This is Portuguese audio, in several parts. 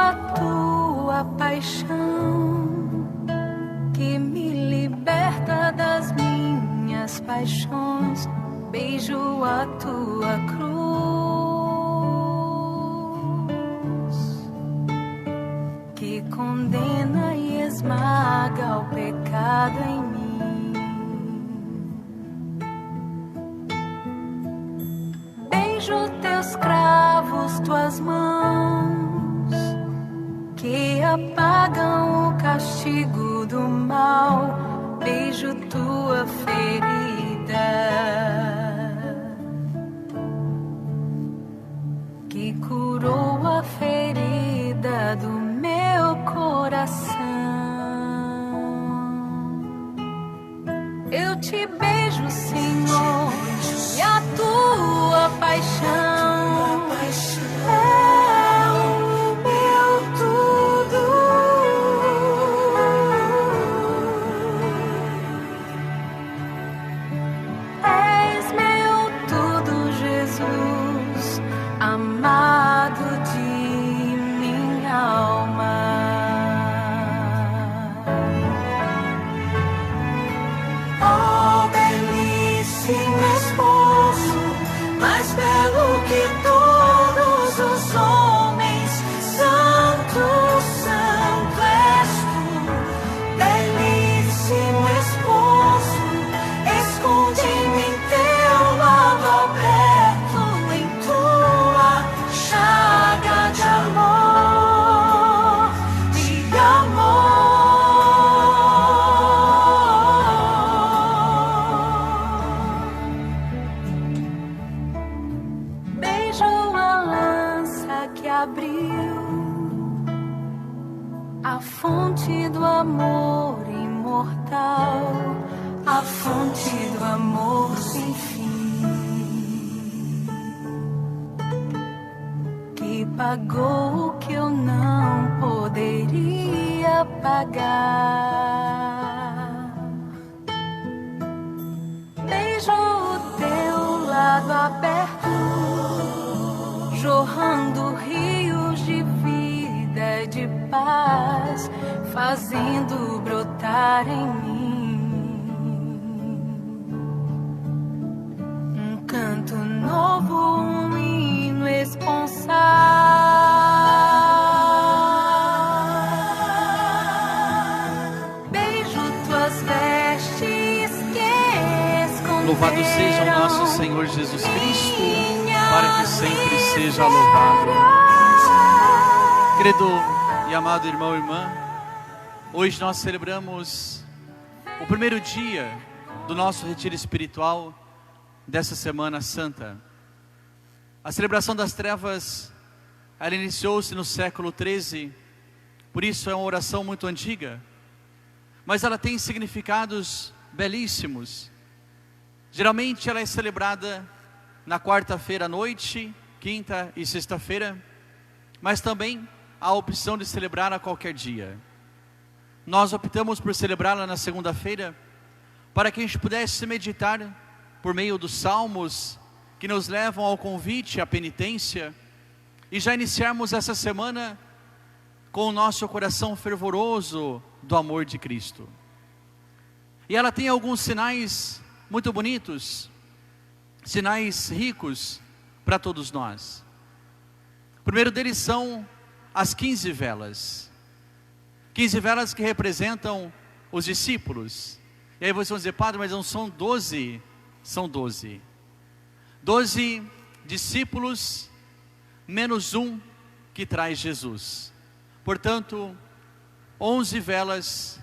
a tua paixão, que me liberta das minhas paixões. Beijo a tua cruz, que condena e esmaga o pecado em mim. Beijo teus cravos, tuas mãos, que apagam o castigo do mal. Beijo tua ferida, que curou a ferida do meu coração. Eu te beijo, Senhor, e a tua paixão é o meu tudo. És meu tudo, Jesus, amado de minha alma. Oh, belíssimo esposo, mais belo que todos os homens. Santo, santo és tu, belíssimo esposo. Esconde-me em teu lado aberto, em tua chaga de amor, de amor. Beijo a lança que abriu a fonte do amor imortal, a fonte do amor sem fim, que pagou o que eu não poderia pagar. Beijo o teu lado aberto, jorrando rios de vida, de paz, fazendo brotar em mim um canto novo, um hino esponsal. Beijo tuas vestes que esconderam. Louvado seja o nosso Senhor Jesus Cristo, para que sempre seja louvado. Querido e amado irmão e irmã, hoje nós celebramos o primeiro dia do nosso retiro espiritual dessa Semana Santa. A celebração das trevas, ela iniciou-se no século XIII, por isso é uma oração muito antiga, mas ela tem significados belíssimos. Geralmente ela é celebrada na quarta-feira à noite, quinta e sexta-feira, mas também há a opção de celebrar a qualquer dia. Nós optamos por celebrá-la na segunda-feira, para que a gente pudesse meditar por meio dos salmos, que nos levam ao convite, à penitência, e já iniciarmos essa semana com o nosso coração fervoroso do amor de Cristo. E ela tem alguns sinais muito bonitos, sinais ricos para todos nós. O primeiro deles são as 15 velas. 15 velas que representam os discípulos. E aí vocês vão dizer, padre, mas não são 12? São 12. 12 discípulos, menos um que traz Jesus. Portanto, 11 velas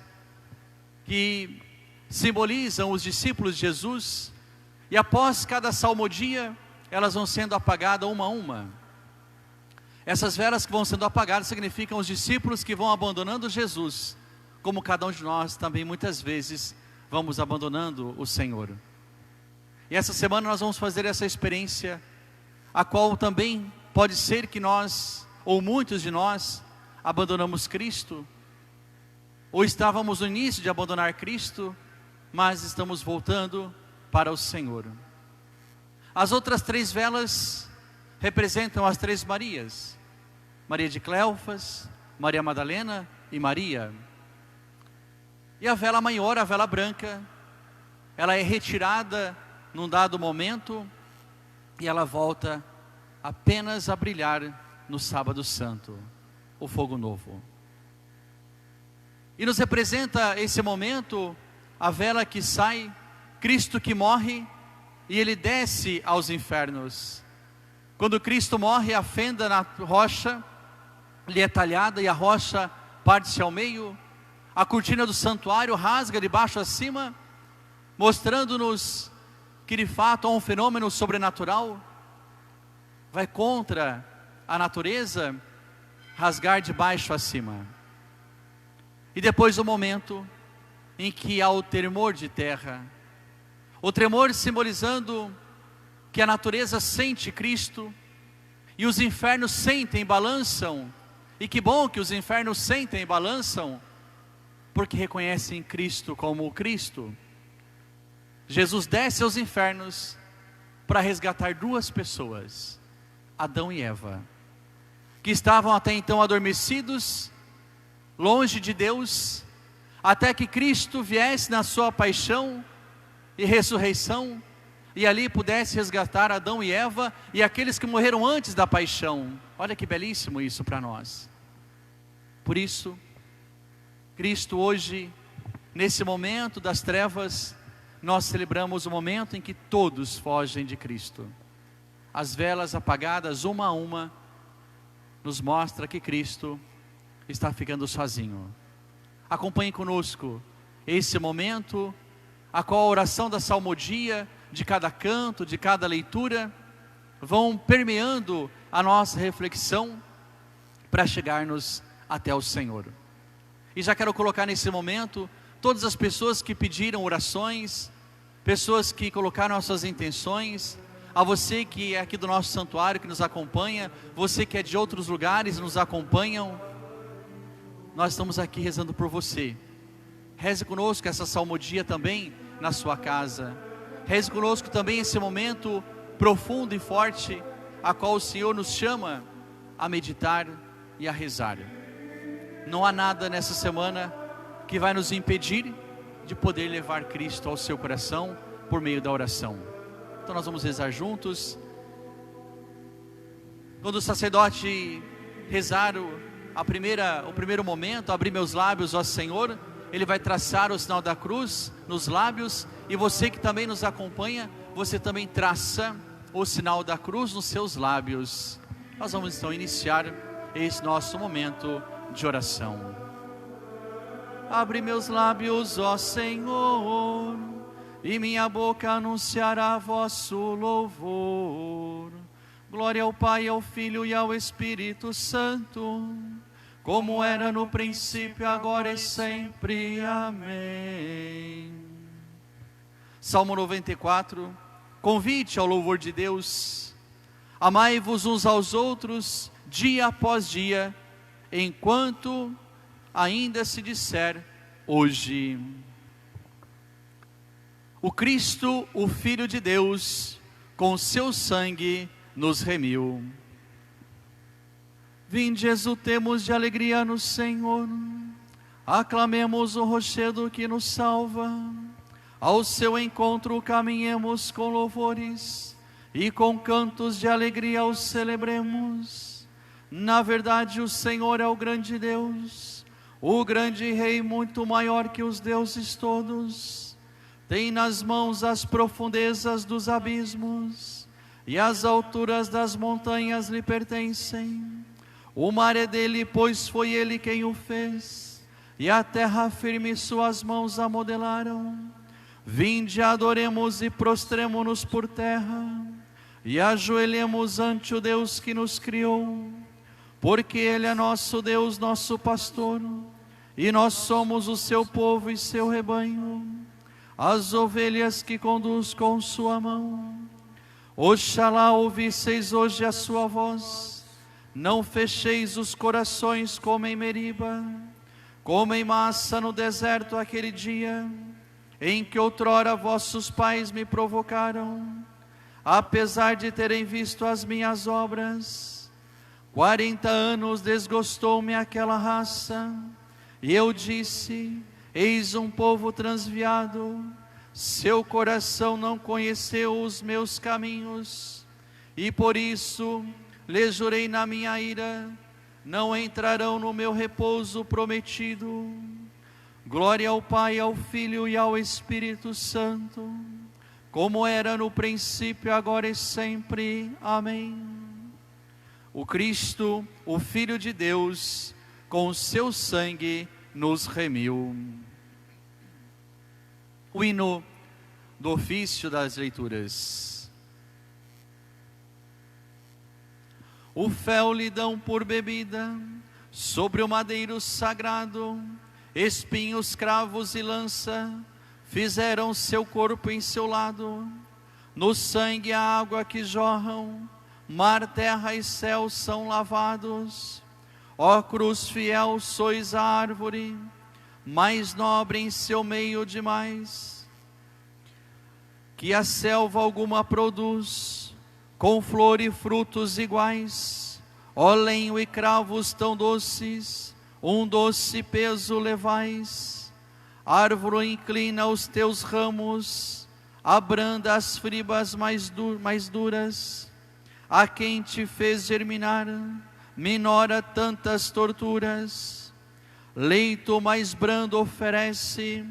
que simbolizam os discípulos de Jesus. E após cada salmodia, elas vão sendo apagadas uma a uma. Essas velas que vão sendo apagadas significam os discípulos que vão abandonando Jesus, como cada um de nós também muitas vezes vamos abandonando o Senhor. E essa semana nós vamos fazer essa experiência, a qual também pode ser que nós, ou muitos de nós, abandonamos Cristo, ou estávamos no início de abandonar Cristo, mas estamos voltando para o Senhor. As outras 3 velas representam as 3 Marias. Maria de Cleofas, Maria Madalena e Maria. E a vela maior, a vela branca, ela é retirada num dado momento e ela volta apenas a brilhar no sábado santo, o fogo novo. E nos representa esse momento, a vela que sai, Cristo que morre e ele desce aos infernos. Quando Cristo morre, a fenda na rocha lhe é talhada e a rocha parte-se ao meio. A cortina do santuário rasga de baixo a cima, mostrando-nos que de fato há um fenômeno sobrenatural. Vai contra a natureza rasgar de baixo a cima. E depois o momento em que há o tremor de terra. O tremor simbolizando que a natureza sente Cristo e os infernos sentem, balançam. E que bom que os infernos sentem e balançam, porque reconhecem Cristo como o Cristo. Jesus desce aos infernos para resgatar duas pessoas, Adão e Eva, que estavam até então adormecidos, longe de Deus, até que Cristo viesse na sua paixão e ressurreição, e ali pudesse resgatar Adão e Eva e aqueles que morreram antes da paixão. Olha que belíssimo isso para nós. Por isso, Cristo hoje, nesse momento das trevas, nós celebramos o momento em que todos fogem de Cristo. As velas apagadas uma a uma, nos mostra que Cristo está ficando sozinho. Acompanhe conosco esse momento, a qual a oração da salmodia, de cada canto, de cada leitura, vão permeando a nossa reflexão para chegarmos até o Senhor. E já quero colocar nesse momento todas as pessoas que pediram orações, pessoas que colocaram as suas intenções, a você que é aqui do nosso santuário, que nos acompanha, você que é de outros lugares e nos acompanham, nós estamos aqui rezando por você. Reze conosco essa salmodia também na sua casa. Reze conosco também esse momento profundo e forte, a qual o Senhor nos chama a meditar e a rezar. Não há nada nessa semana que vai nos impedir de poder levar Cristo ao seu coração por meio da oração. Então nós vamos rezar juntos. Quando o sacerdote rezar o primeiro momento, abrir meus lábios, ó Senhor, ele vai traçar o sinal da cruz nos lábios, e você que também nos acompanha, você também traça o sinal da cruz nos seus lábios. Nós vamos então iniciar esse nosso momento de oração. Abre meus lábios, ó Senhor, e minha boca anunciará vosso louvor. Glória ao Pai, ao Filho e ao Espírito Santo, como era no princípio, agora e sempre. Amém. Salmo 94. Convite ao louvor de Deus. Amai-vos uns aos outros, dia após dia, enquanto ainda se disser hoje. O Cristo, o Filho de Deus, com seu sangue nos remiu. Vinde, exultemos de alegria no Senhor, aclamemos o rochedo que nos salva, ao seu encontro caminhemos com louvores, e com cantos de alegria o celebremos. Na verdade o Senhor é o grande Deus, o grande Rei, muito maior que os deuses todos. Tem nas mãos as profundezas dos abismos, e as alturas das montanhas lhe pertencem. O mar é dele, pois foi ele quem o fez, e a terra firme suas mãos a modelaram. Vinde, adoremos e prostremo-nos por terra, e ajoelhemos ante o Deus que nos criou, porque ele é nosso Deus, nosso pastor, e nós somos o seu povo e seu rebanho, as ovelhas que conduz com sua mão. Oxalá ouvisseis hoje a sua voz, não fecheis os corações como em Meriba, como em Massa no deserto aquele dia, em que outrora vossos pais me provocaram, apesar de terem visto as minhas obras. 40 anos desgostou-me aquela raça, e eu disse: eis um povo transviado, seu coração não conheceu os meus caminhos, e por isso lhes jurei na minha ira, não entrarão no meu repouso prometido. Glória ao Pai, ao Filho e ao Espírito Santo, como era no princípio, agora e sempre. Amém. O Cristo, o Filho de Deus, com o seu sangue nos remiu. O hino do ofício das leituras. O fel lhe dão por bebida, sobre o madeiro sagrado, espinhos, cravos e lança, fizeram seu corpo em seu lado. No sangue a água que jorram, mar, terra e céu são lavados. Ó cruz fiel, sois a árvore, mais nobre em seu meio demais, que a selva alguma produz, com flor e frutos iguais. Ó lenho e cravos tão doces, um doce peso levais. Árvore inclina os teus ramos, abranda as fribas mais duras. A quem te fez germinar, minora tantas torturas. Leito mais brando oferece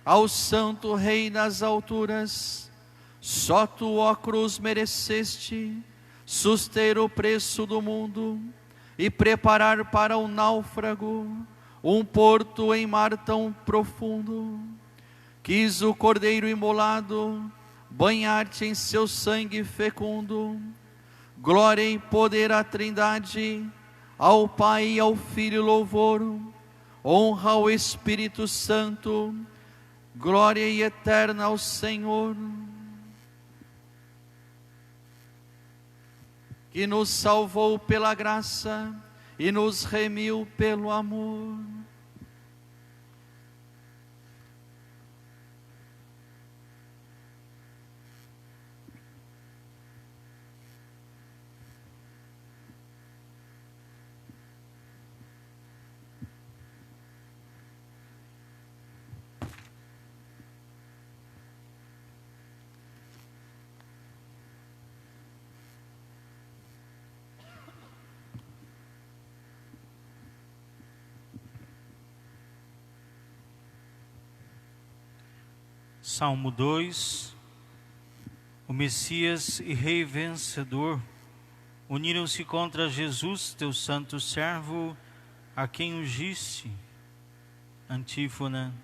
ao santo Rei das alturas. Só tu, ó cruz, mereceste suster o preço do mundo e preparar para o náufrago um porto em mar tão profundo. Quis o cordeiro imolado banhar-te em seu sangue fecundo. Glória e poder à Trindade, ao Pai e ao Filho louvor, honra ao Espírito Santo, glória e eterna ao Senhor, que nos salvou pela graça e nos remiu pelo amor. Salmo 2. O Messias e Rei vencedor uniram-se contra Jesus, teu santo servo, a quem ungiste. Antífona.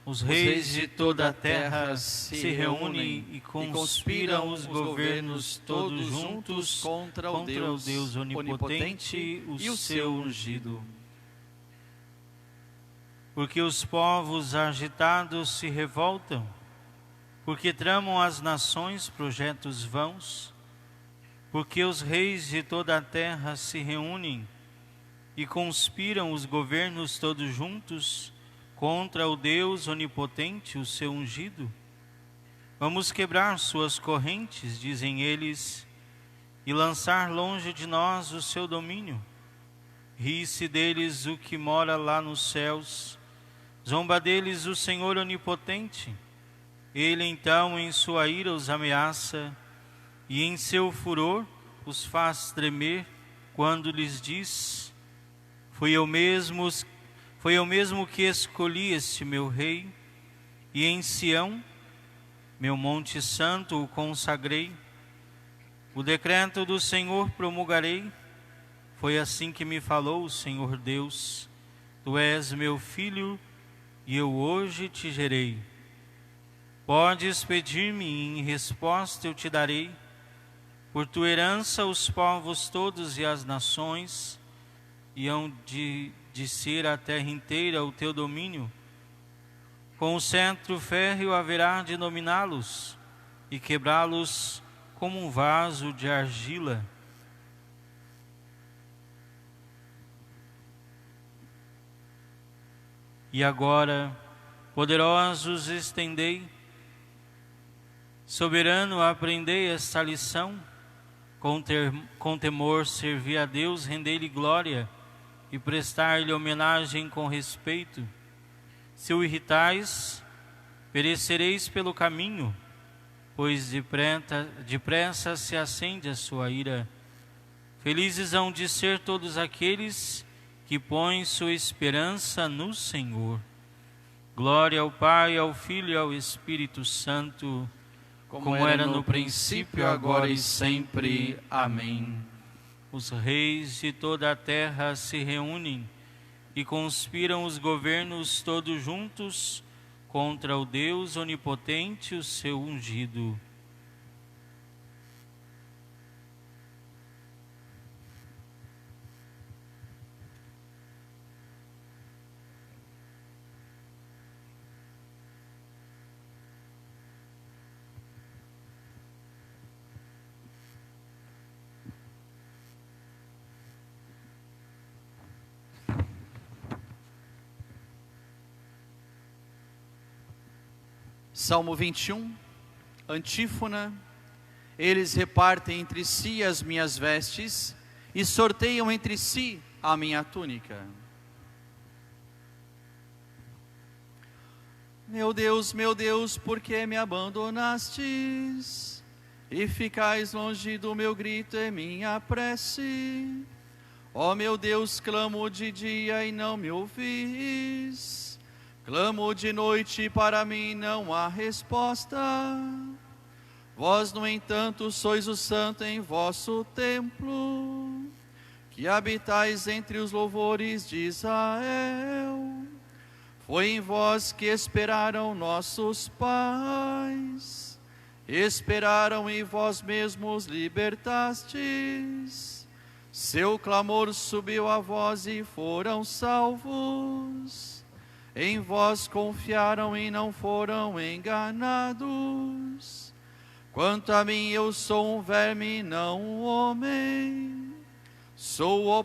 Os reis de toda a terra se reúnem e conspiram os governos todos juntos contra o Deus onipotente, o seu ungido. Porque os povos agitados se revoltam, porque tramam as nações projetos vãos, porque os reis de toda a terra se reúnem e conspiram os governos todos juntos contra o Deus onipotente, o seu ungido. Vamos quebrar suas correntes, dizem eles, e lançar longe de nós o seu domínio. Ri-se deles o que mora lá nos céus, zomba deles o Senhor onipotente. Ele então em sua ira os ameaça e em seu furor os faz tremer quando lhes diz: Foi eu mesmo que escolhi este meu rei, e em Sião, meu monte santo, o consagrei. O decreto do Senhor promulgarei. Foi assim que me falou o Senhor Deus: Tu és meu filho, e eu hoje te gerei. Podes pedir-me, e em resposta eu te darei. Por tua herança os povos todos e as nações, e hão de ser a terra inteira o teu domínio. Com o cetro férreo haverá de dominá-los, e quebrá-los como um vaso de argila. E agora, poderosos, estendei, soberano, aprendei esta lição. com temor servir a Deus, render-lhe glória e prestar-lhe homenagem com respeito. Se o irritais, perecereis pelo caminho, pois depressa se acende a sua ira. Felizes hão de ser todos aqueles que põem sua esperança no Senhor. Glória ao Pai, ao Filho e ao Espírito Santo, como era no princípio, agora e sempre. Amém. Os reis de toda a terra se reúnem e conspiram os governos todos juntos contra o Deus onipotente, o seu ungido. Salmo 21, antífona. Eles repartem entre si as minhas vestes e sorteiam entre si a minha túnica. Meu Deus, por que me abandonastes? E ficais longe do meu grito e minha prece. Ó meu Deus, clamo de dia e não me ouvis. Clamo de noite e para mim não há resposta. Vós, no entanto, sois o santo em vosso templo, que habitais entre os louvores de Israel. Foi em vós que esperaram nossos pais, esperaram e vós mesmos libertastes. Seu clamor subiu a vós e foram salvos. Em vós confiaram e não foram enganados. Quanto a mim, eu sou um verme, não um homem. Sou o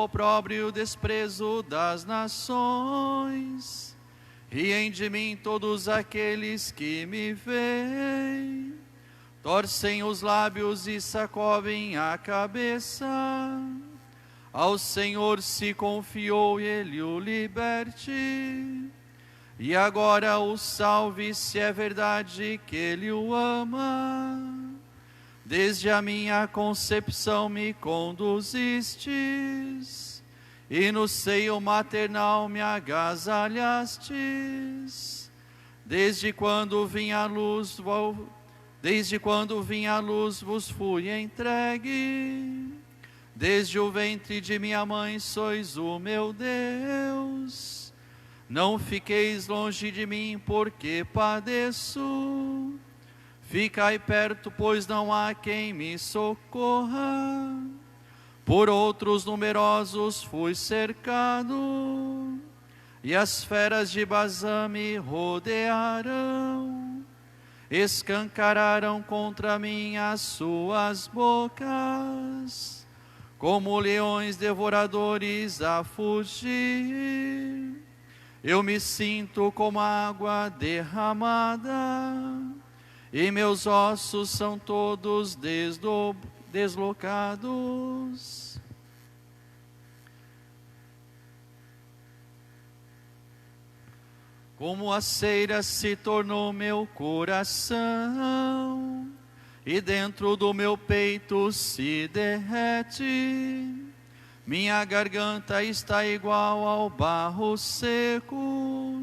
opróbrio e o desprezo das nações. Riem de mim todos aqueles que me veem. Torcem os lábios e sacodem a cabeça. Ao Senhor se confiou e Ele o liberte. E agora o salve, se é verdade que Ele o ama. Desde a minha concepção me conduzistes, e no seio maternal me agasalhastes. Desde quando vim à luz vos fui entregue. Desde o ventre de minha mãe sois o meu Deus. Não fiqueis longe de mim, porque padeço. Ficai perto, pois não há quem me socorra. Por outros numerosos fui cercado, e as feras de Bazã me rodearam. Escancararam contra mim as suas bocas, como leões devoradores a fugir. Eu me sinto como água derramada, e meus ossos são todos deslocados. Como a cera se tornou meu coração, e dentro do meu peito se derrete. Minha garganta está igual ao barro seco,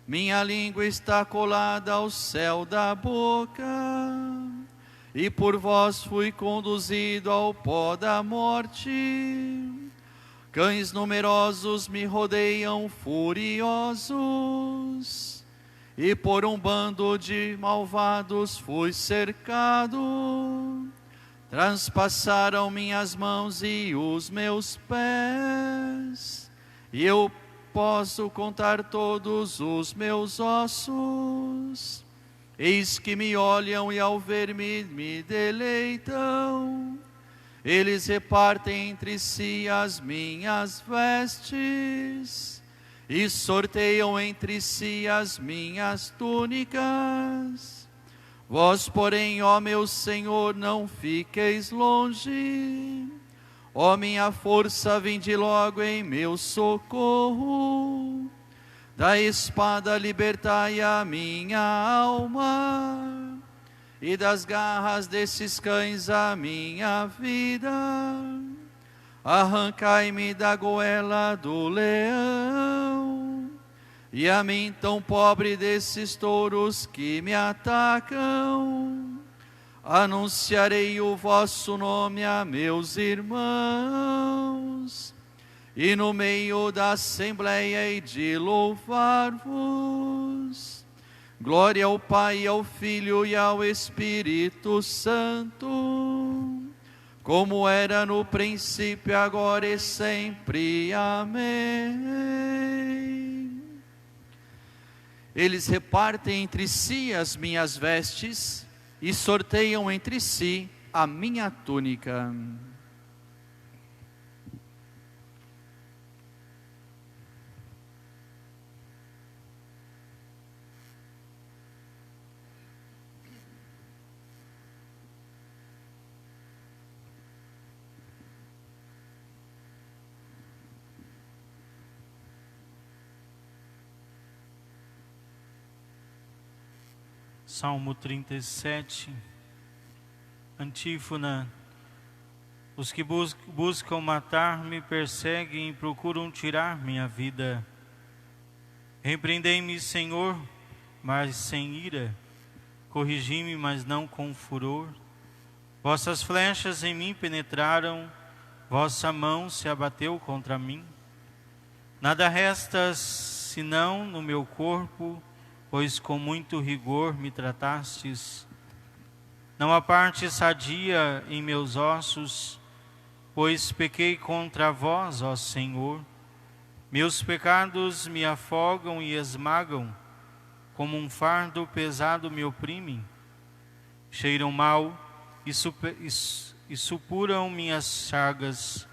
minha língua está colada ao céu da boca. E por vós fui conduzido ao pó da morte. Cães numerosos me rodeiam furiosos, e por um bando de malvados fui cercado. Transpassaram minhas mãos e os meus pés, e eu posso contar todos os meus ossos. Eis que me olham e ao ver-me me deleitam. Eles repartem entre si as minhas vestes, e sorteiam entre si as minhas túnicas. Vós, porém, ó meu Senhor, não fiqueis longe. Ó minha força, vinde logo em meu socorro. Da espada libertai a minha alma, e das garras desses cães a minha vida. Arrancai-me da goela do leão, e a mim tão pobre desses touros que me atacam. Anunciarei o vosso nome a meus irmãos, e no meio da assembleia hei de louvar-vos. Glória ao Pai, ao Filho e ao Espírito Santo, como era no princípio, agora e sempre. Amém. Eles repartem entre si as minhas vestes e sorteiam entre si a minha túnica. Salmo 37, antífona. Os que buscam matar-me, perseguem e procuram tirar minha vida. Repreendei-me, Senhor, mas sem ira. Corrigi-me, mas não com furor. Vossas flechas em mim penetraram, vossa mão se abateu contra mim. Nada resta senão no meu corpo, pois com muito rigor me tratastes. Não há parte sadia em meus ossos, pois pequei contra vós, ó Senhor. Meus pecados me afogam e esmagam, como um fardo pesado me oprimem. Cheiram mal e supuram minhas chagas,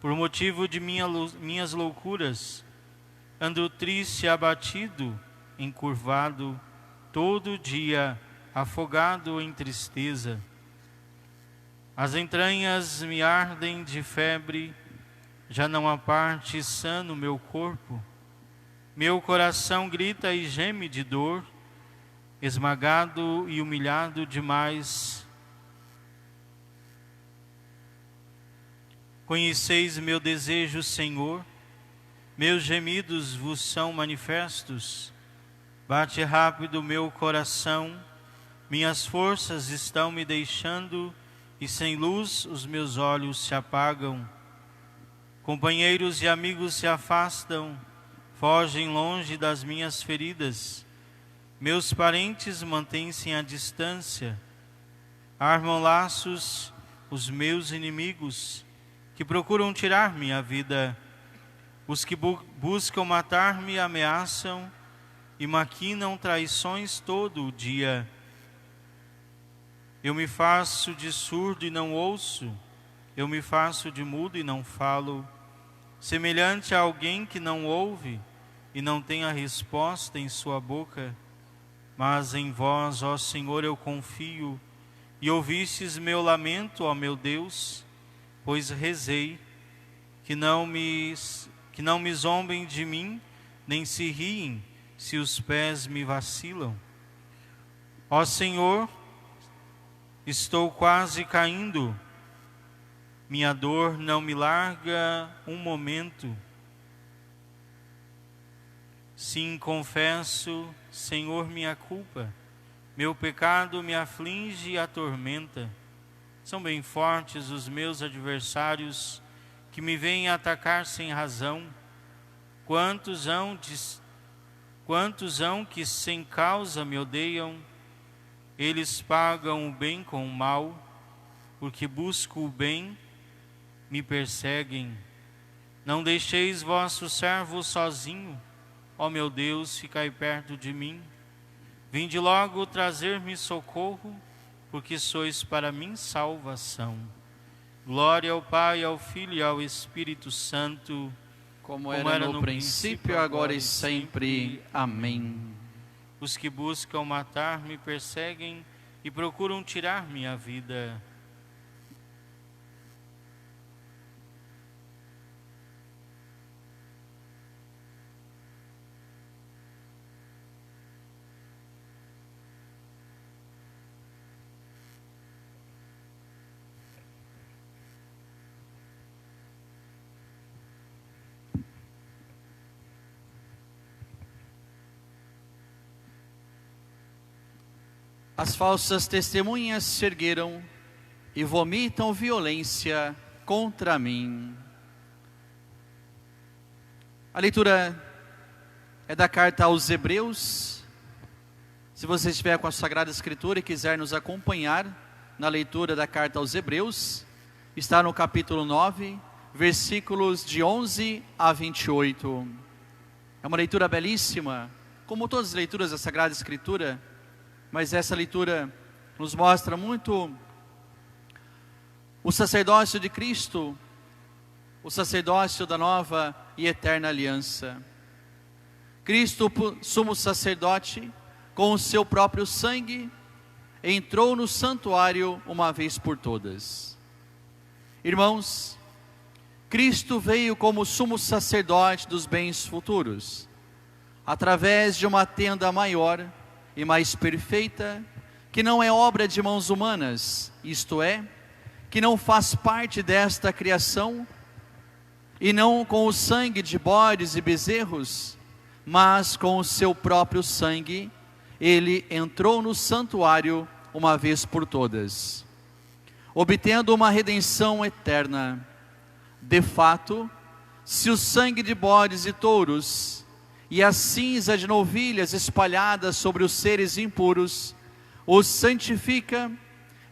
por motivo de minhas loucuras. Ando triste e abatido, encurvado, todo dia afogado em tristeza. As entranhas me ardem de febre, já não há parte sã no meu corpo. Meu coração grita e geme de dor, esmagado e humilhado demais. Conheceis meu desejo, Senhor, meus gemidos vos são manifestos. Bate rápido meu coração, minhas forças estão me deixando, e sem luz os meus olhos se apagam. Companheiros e amigos se afastam, fogem longe das minhas feridas. Meus parentes mantêm-se à distância. Armam laços os meus inimigos, que procuram tirar minha vida. Os que buscam matar-me ameaçam e maquinam traições todo o dia. Eu me faço de surdo e não ouço, eu me faço de mudo e não falo, semelhante a alguém que não ouve e não tem a resposta em sua boca. Mas em vós, ó Senhor, eu confio, e ouvistes meu lamento, ó meu Deus, pois rezei, que não me zombem de mim, nem se riem, se os pés me vacilam. Ó Senhor, estou quase caindo, minha dor não me larga um momento. Sim, confesso, Senhor, minha culpa, meu pecado me aflige e atormenta. São bem fortes os meus adversários, que me vêm atacar sem razão. Quantos hão que sem causa me odeiam? Eles pagam o bem com o mal, porque busco o bem, me perseguem. Não deixeis vosso servo sozinho, ó meu Deus, ficai perto de mim. Vinde logo trazer-me socorro, porque sois para mim salvação. Glória ao Pai, ao Filho e ao Espírito Santo, como era no princípio, agora e sempre. Amém. Os que buscam matar-me perseguem e procuram tirar minha vida. As falsas testemunhas se ergueram e vomitam violência contra mim. A leitura é da carta aos Hebreus. Se você estiver com a Sagrada Escritura e quiser nos acompanhar na leitura da carta aos Hebreus, está no capítulo 9, versículos de 11 a 28. É uma leitura belíssima, como todas as leituras da Sagrada Escritura, mas essa leitura nos mostra muito o sacerdócio de Cristo, o sacerdócio da nova e eterna aliança. Cristo, sumo sacerdote, com o seu próprio sangue, entrou no santuário uma vez por todas. Irmãos, Cristo veio como sumo sacerdote dos bens futuros, através de uma tenda maior e mais perfeita, que não é obra de mãos humanas, isto é, que não faz parte desta criação, e não com o sangue de bodes e bezerros, mas com o seu próprio sangue, ele entrou no santuário uma vez por todas, obtendo uma redenção eterna. De fato, se o sangue de bodes e touros e a cinza de novilhas espalhadas sobre os seres impuros os santifica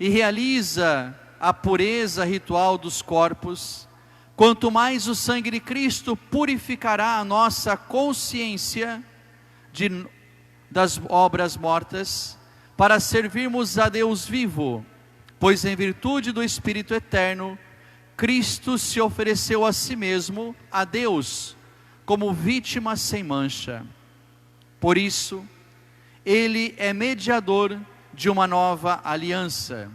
e realiza a pureza ritual dos corpos, quanto mais o sangue de Cristo purificará a nossa consciência das obras mortas, para servirmos a Deus vivo, pois em virtude do Espírito eterno, Cristo se ofereceu a si mesmo, a Deus, como vítima sem mancha. Por isso, ele é mediador de uma nova aliança.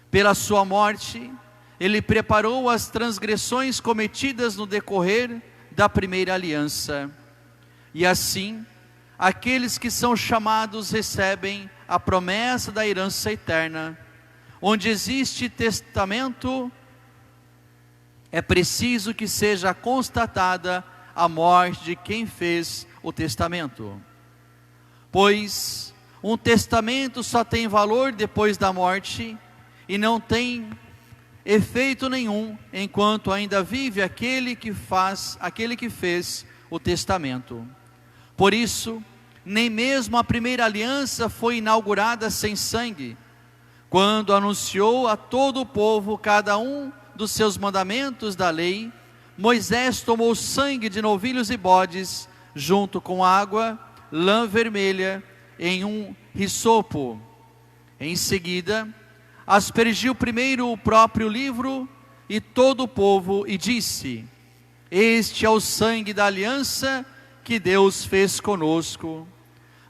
Pela sua morte, ele preparou as transgressões cometidas no decorrer da primeira aliança. E assim, aqueles que são chamados recebem a promessa da herança eterna. Onde existe testamento, é preciso que seja constatada a morte de quem fez o testamento. Pois um testamento só tem valor depois da morte e não tem efeito nenhum enquanto ainda vive aquele que fez o testamento. Por isso, nem mesmo a primeira aliança foi inaugurada sem sangue, quando anunciou a todo o povo cada um dos seus mandamentos da lei. Moisés tomou sangue de novilhos e bodes, junto com água, lã vermelha, em um hisopo. Em seguida, aspergiu primeiro o próprio livro e todo o povo, e disse: este é o sangue da aliança que Deus fez conosco.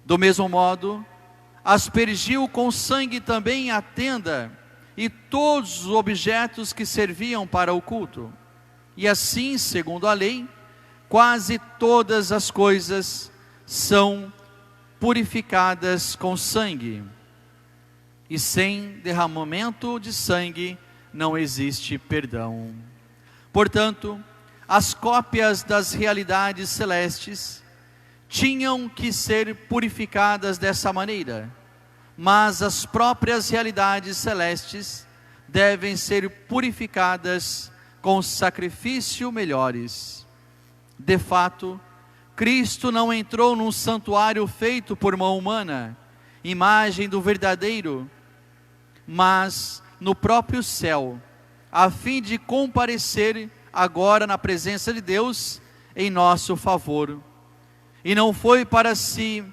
Do mesmo modo, aspergiu com sangue também a tenda e todos os objetos que serviam para o culto. E assim, segundo a lei, quase todas as coisas são purificadas com sangue. E sem derramamento de sangue não existe perdão. Portanto, as cópias das realidades celestes tinham que ser purificadas dessa maneira, mas as próprias realidades celestes devem ser purificadas com sacrifício melhores. De fato, Cristo não entrou num santuário feito por mão humana, imagem do verdadeiro, mas no próprio céu, a fim de comparecer agora na presença de Deus em nosso favor. E não foi para se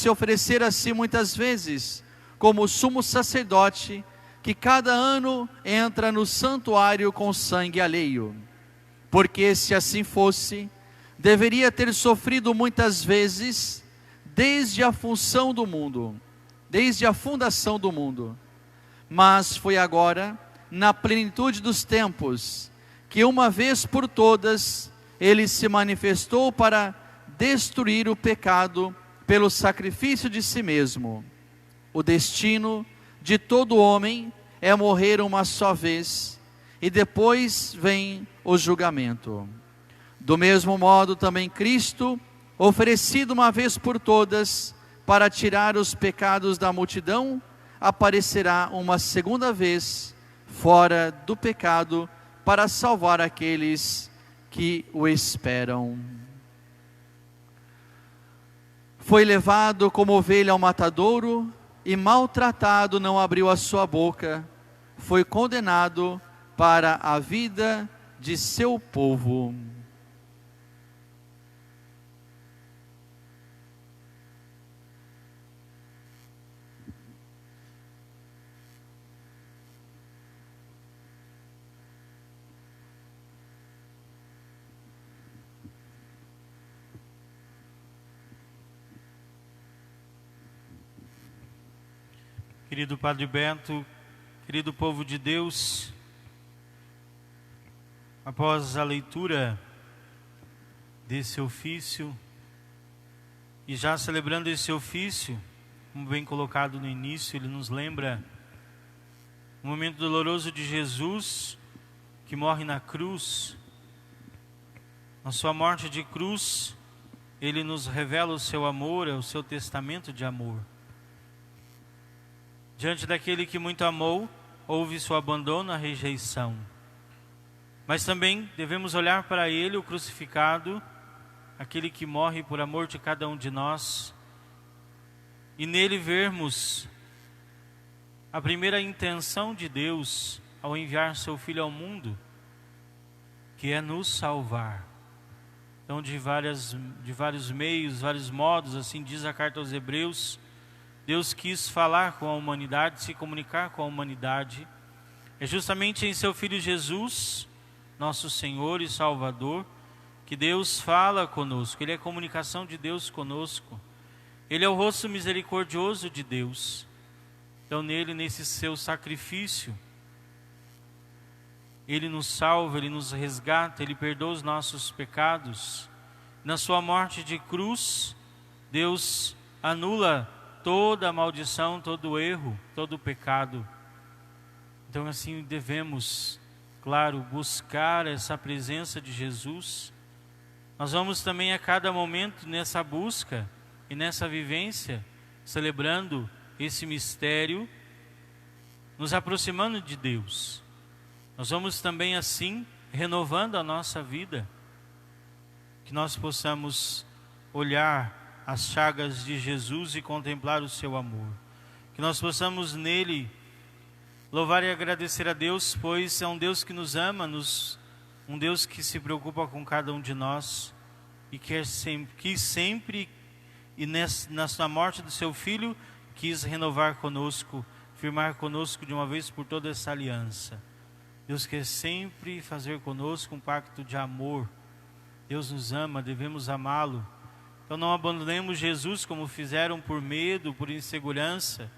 oferecer a si muitas vezes, como sumo sacerdote, que cada ano entra no santuário com sangue alheio. Porque se assim fosse, deveria ter sofrido muitas vezes, desde a fundação do mundo. desde a fundação do mundo. Mas foi agora, na plenitude dos tempos, que uma vez por todas, ele se manifestou para destruir o pecado pelo sacrifício de si mesmo. O destino de todo homem é morrer uma só vez, e depois vem o julgamento. Do mesmo modo também Cristo, oferecido uma vez por todas, para tirar os pecados da multidão, aparecerá uma segunda vez, fora do pecado, para salvar aqueles que o esperam. Foi levado como ovelha ao matadouro, e maltratado não abriu a sua boca. Foi condenado para a vida de seu povo. Querido Padre Bento, querido povo de Deus, após a leitura desse ofício, e já celebrando esse ofício, como bem colocado no início, ele nos lembra o momento doloroso de Jesus, que morre na cruz. Na sua morte de cruz, ele nos revela o seu amor, o seu testamento de amor. Diante daquele que muito amou, houve seu abandono, a rejeição. Mas também devemos olhar para ele, o crucificado, aquele que morre por amor de cada um de nós, e nele vermos a primeira intenção de Deus ao enviar seu Filho ao mundo, que é nos salvar. Então, de vários meios, vários modos, assim diz a carta aos Hebreus, Deus quis falar com a humanidade, se comunicar com a humanidade. É justamente em seu Filho Jesus, nosso Senhor e Salvador, que Deus fala conosco. Ele é a comunicação de Deus conosco. Ele é o rosto misericordioso de Deus. Então nele, nesse seu sacrifício, ele nos salva, ele nos resgata, ele perdoa os nossos pecados. Na sua morte de cruz, Deus anula toda a maldição, todo o erro, todo o pecado. Então assim devemos, claro, buscar essa presença de Jesus. Nós vamos também a cada momento nessa busca e nessa vivência, celebrando esse mistério, nos aproximando de Deus. Nós vamos também assim renovando a nossa vida, que nós possamos olhar as chagas de Jesus e contemplar o seu amor. Que nós possamos nele louvar e agradecer a Deus, pois é um Deus que nos ama, um Deus que se preocupa com cada um de nós e quis sempre e na morte do seu Filho, quis renovar conosco, firmar conosco de uma vez por todas essa aliança. Deus quer sempre fazer conosco um pacto de amor. Deus nos ama, devemos amá-lo. Então não abandonemos Jesus como fizeram por medo, por insegurança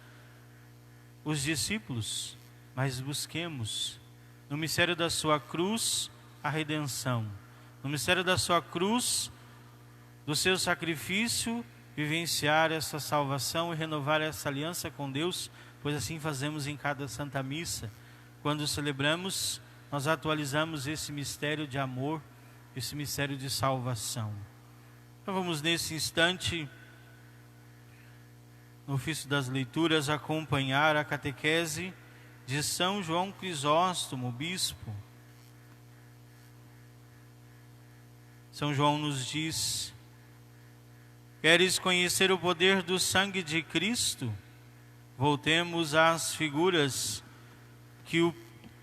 os discípulos, mas busquemos no mistério da sua cruz a redenção. No mistério da sua cruz, do seu sacrifício, vivenciar essa salvação e renovar essa aliança com Deus, pois assim fazemos em cada Santa Missa. Quando celebramos, nós atualizamos esse mistério de amor, esse mistério de salvação. Então vamos nesse instante, no ofício das leituras, acompanhar a catequese de São João Crisóstomo, bispo. São João nos diz: queres conhecer o poder do sangue de Cristo? Voltemos às figuras que o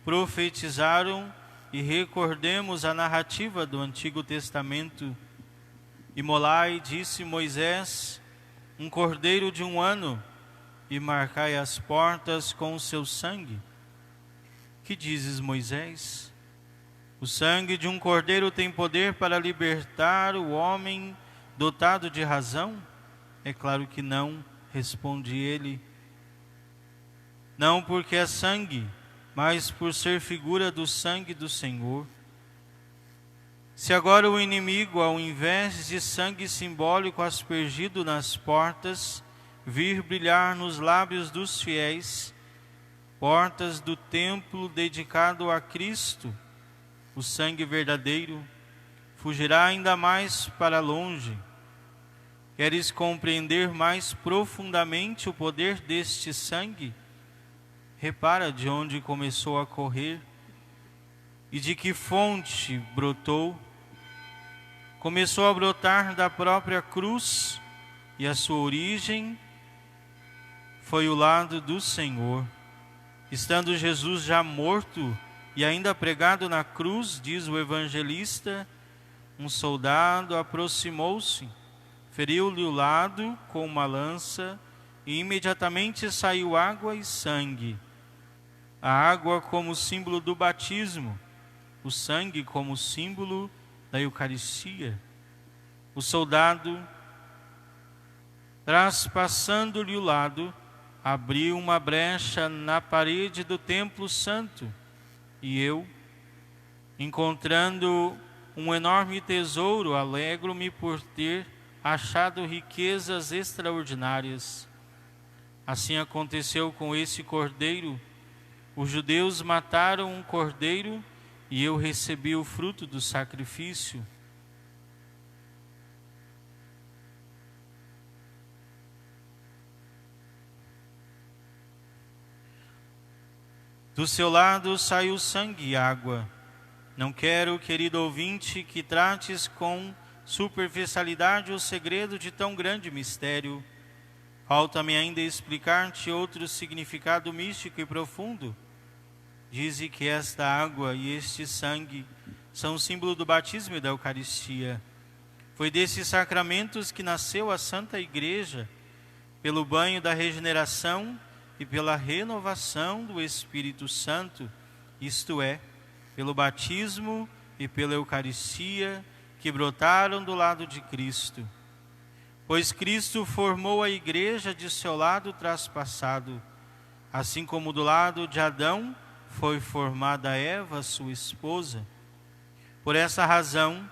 profetizaram e recordemos a narrativa do Antigo Testamento. Imolai, disse Moisés, um cordeiro de 1 ano, e marcai as portas com o seu sangue. Que dizes, Moisés? O sangue de um cordeiro tem poder para libertar o homem dotado de razão? É claro que não, responde ele. não porque é sangue, mas por ser figura do sangue do Senhor. Se agora o inimigo, ao invés de sangue simbólico aspergido nas portas, vir brilhar nos lábios dos fiéis, portas do templo dedicado a Cristo, o sangue verdadeiro, fugirá ainda mais para longe. Queres compreender mais profundamente o poder deste sangue? Repara de onde começou a correr e de que fonte brotou. Começou a brotar da própria cruz, e a sua origem foi o lado do Senhor. Estando Jesus já morto e ainda pregado na cruz, diz o evangelista, um soldado aproximou-se, feriu-lhe o lado com uma lança, e imediatamente saiu água e sangue. A água como símbolo do batismo, o sangue como símbolo da Eucaristia. O soldado, traspassando-lhe o lado, abriu uma brecha na parede do templo santo, e eu, encontrando um enorme tesouro, alegro-me por ter achado riquezas extraordinárias. Assim aconteceu com esse cordeiro. Os judeus mataram um cordeiro e eu recebi o fruto do sacrifício. Do seu lado saiu sangue e água. Não quero, querido ouvinte, que trates com superficialidade o segredo de tão grande mistério. Falta-me ainda explicar-te outro significado místico e profundo. Dize que esta água e este sangue são símbolo do batismo e da Eucaristia. Foi desses sacramentos que nasceu a Santa Igreja, pelo banho da regeneração e pela renovação do Espírito Santo, isto é, pelo batismo e pela Eucaristia, que brotaram do lado de Cristo. Pois Cristo formou a igreja de seu lado traspassado, assim como do lado de Adão foi formada Eva, sua esposa. Por essa razão,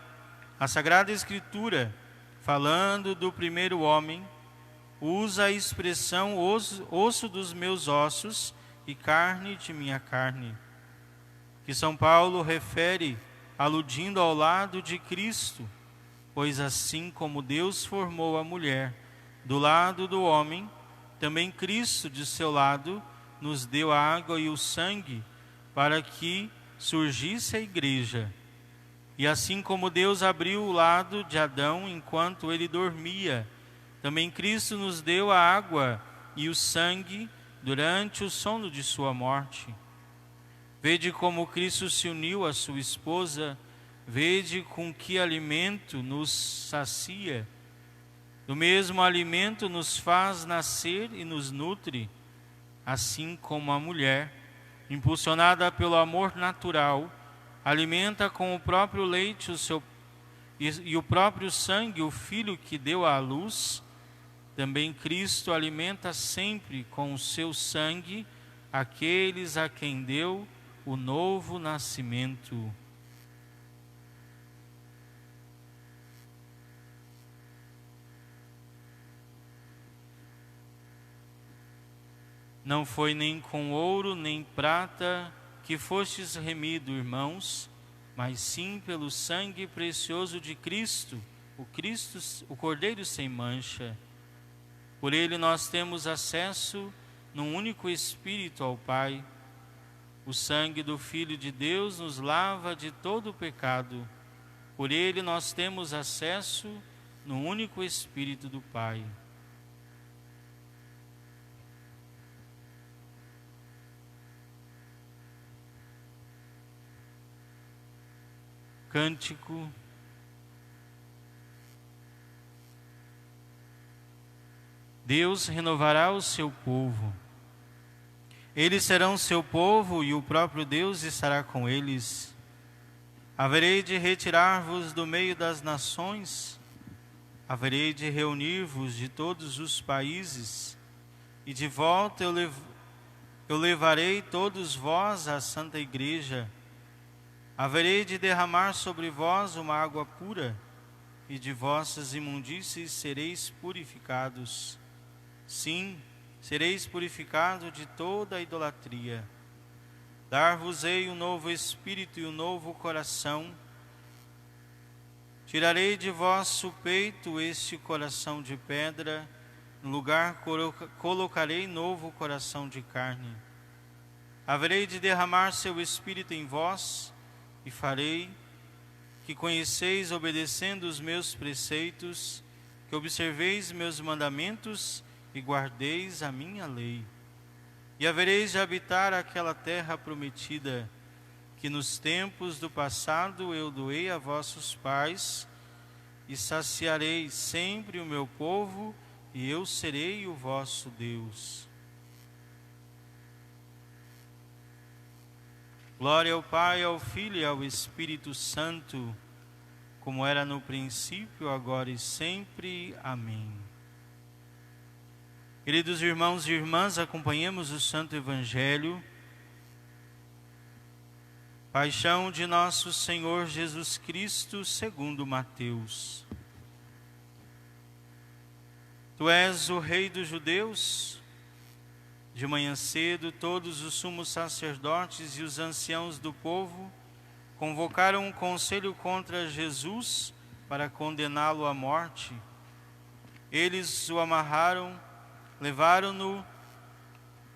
a Sagrada Escritura, falando do primeiro homem, usa a expressão osso dos meus ossos e carne de minha carne, que São Paulo refere aludindo ao lado de Cristo, pois assim como Deus formou a mulher do lado do homem, também Cristo de seu lado nos deu a água e o sangue para que surgisse a igreja. E assim como Deus abriu o lado de Adão enquanto ele dormia, também Cristo nos deu a água e o sangue durante o sono de sua morte. Vede como Cristo se uniu à sua esposa, vede com que alimento nos sacia. Do mesmo alimento nos faz nascer e nos nutre, assim como a mulher, impulsionada pelo amor natural, alimenta com o próprio leite e o próprio sangue o filho que deu à luz. Também Cristo alimenta sempre com o seu sangue aqueles a quem deu o novo nascimento. Não foi nem com ouro nem prata que fostes remido, irmãos, mas sim pelo sangue precioso de Cristo, o Cordeiro sem mancha. Por ele nós temos acesso num único Espírito ao Pai. O sangue do Filho de Deus nos lava de todo o pecado. Por ele nós temos acesso no único Espírito do Pai. Cântico. Deus renovará o seu povo. Eles serão seu povo e o próprio Deus estará com eles. Haverei de retirar-vos do meio das nações, haverei de reunir-vos de todos os países, e de volta eu eu levarei todos vós à Santa Igreja. Haverei de derramar sobre vós uma água pura, e de vossas imundícies sereis purificados. Sim, sereis purificados de toda a idolatria. Dar-vos-ei um novo espírito e um novo coração. Tirarei de vosso peito este coração de pedra, no lugar colocarei novo coração de carne. Haverei de derramar seu espírito em vós, e farei que conheceis, obedecendo os meus preceitos, que observeis meus mandamentos e guardeis a minha lei. E havereis de habitar aquela terra prometida, que nos tempos do passado eu doei a vossos pais, e saciarei sempre o meu povo, e eu serei o vosso Deus. Glória ao Pai, ao Filho e ao Espírito Santo, como era no princípio, agora e sempre. Amém. Queridos irmãos e irmãs, acompanhemos o Santo Evangelho. Paixão de nosso Senhor Jesus Cristo, segundo Mateus. Tu és o Rei dos Judeus? De manhã cedo, todos os sumos sacerdotes e os anciãos do povo convocaram um conselho contra Jesus para condená-lo à morte. Eles o amarraram, levaram-no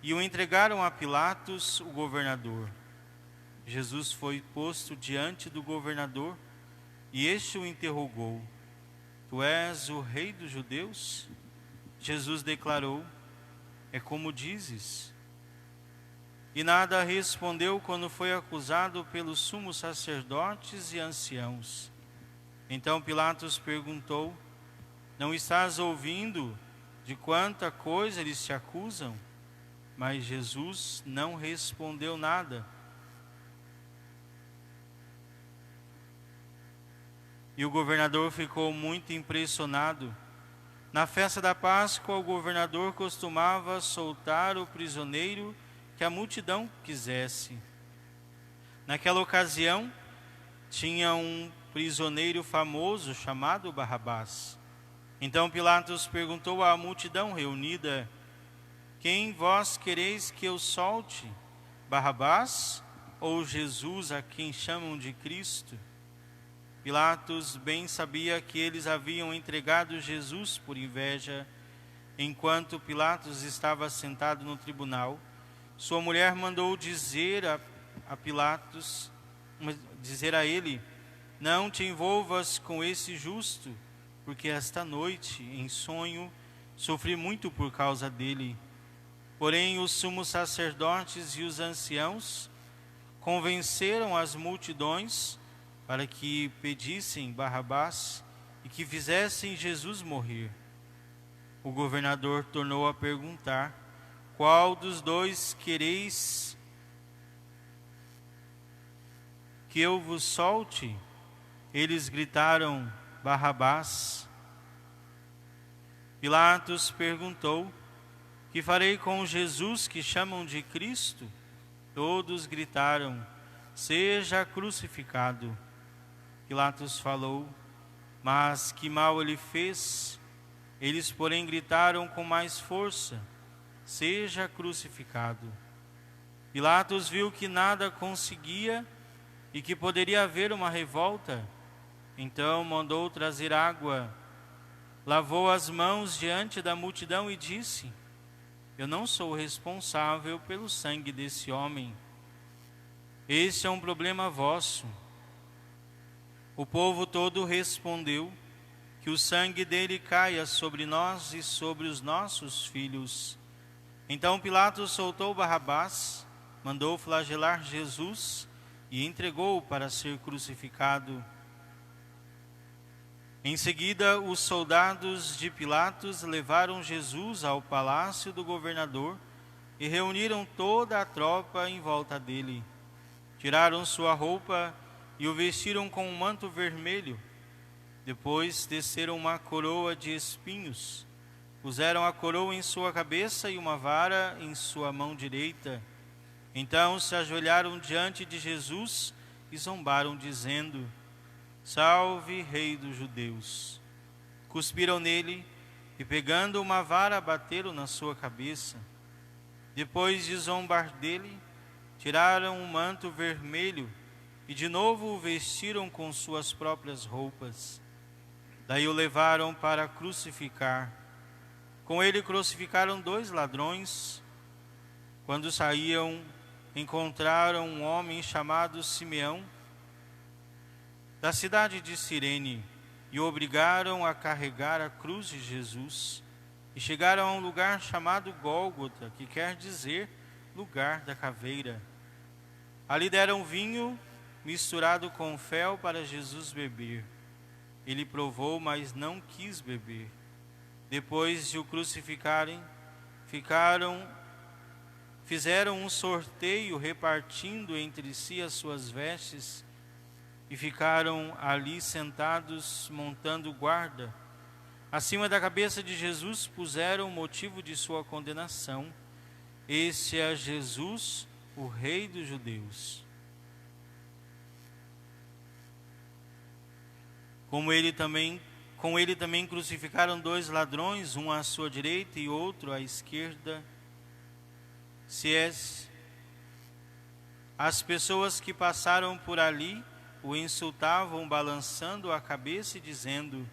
e o entregaram a Pilatos, o governador. Jesus foi posto diante do governador e este o interrogou: Tu és o Rei dos Judeus? Jesus declarou: É como dizes. E nada respondeu quando foi acusado pelos sumos sacerdotes e anciãos. Então Pilatos perguntou: Não estás ouvindo de quanta coisa eles te acusam? Mas Jesus não respondeu nada. E o governador ficou muito impressionado. Na festa da Páscoa, o governador costumava soltar o prisioneiro que a multidão quisesse. Naquela ocasião, tinha um prisioneiro famoso chamado Barrabás. Então Pilatos perguntou à multidão reunida: Quem vós quereis que eu solte? Barrabás ou Jesus, a quem chamam de Cristo? Pilatos bem sabia que eles haviam entregado Jesus por inveja. Enquanto Pilatos estava sentado no tribunal, sua mulher mandou dizer a Pilatos, dizer a ele: Não te envolvas com esse justo, porque esta noite, em sonho, sofri muito por causa dele. Porém, os sumos sacerdotes e os anciãos convenceram as multidões para que pedissem Barrabás e que fizessem Jesus morrer. O governador tornou a perguntar: Qual dos dois quereis que eu vos solte? Eles gritaram: Barrabás. Pilatos perguntou: Que farei com Jesus que chamam de Cristo? Todos gritaram: Seja crucificado. Pilatos falou: Mas que mal ele fez? Eles, porém, gritaram com mais força: Seja crucificado. Pilatos viu que nada conseguia e que poderia haver uma revolta. Então mandou trazer água, lavou as mãos diante da multidão e disse: Eu não sou responsável pelo sangue desse homem. Este é um problema vosso. O povo todo respondeu: Que o sangue dele caia sobre nós e sobre os nossos filhos. Então Pilatos soltou Barrabás, mandou flagelar Jesus e entregou-o para ser crucificado. Em seguida, os soldados de Pilatos levaram Jesus ao palácio do governador e reuniram toda a tropa em volta dele. Tiraram sua roupa e o vestiram com um manto vermelho. Depois desceram uma coroa de espinhos, puseram a coroa em sua cabeça e uma vara em sua mão direita. Então se ajoelharam diante de Jesus e zombaram, dizendo: Salve, Rei dos Judeus! Cuspiram nele e, pegando uma vara, bateram na sua cabeça. Depois de zombar dele, tiraram um manto vermelho e de novo o vestiram com suas próprias roupas. Daí o levaram para crucificar. Com ele crucificaram 2 ladrões. Quando saíam, encontraram um homem chamado Simeão, da cidade de Cirene, e o obrigaram a carregar a cruz de Jesus. E chegaram a um lugar chamado Gólgota, que quer dizer lugar da caveira. Ali deram vinho misturado com fel para Jesus beber. Ele provou, mas não quis beber. Depois de o crucificarem, fizeram um sorteio, repartindo entre si as suas vestes, e ficaram ali sentados, montando guarda. Acima da cabeça de Jesus puseram o motivo de sua condenação: Esse é Jesus, o Rei dos Judeus. Com ele também crucificaram 2 ladrões, um à sua direita e outro à esquerda. As pessoas que passaram por ali o insultavam, balançando a cabeça e dizendo: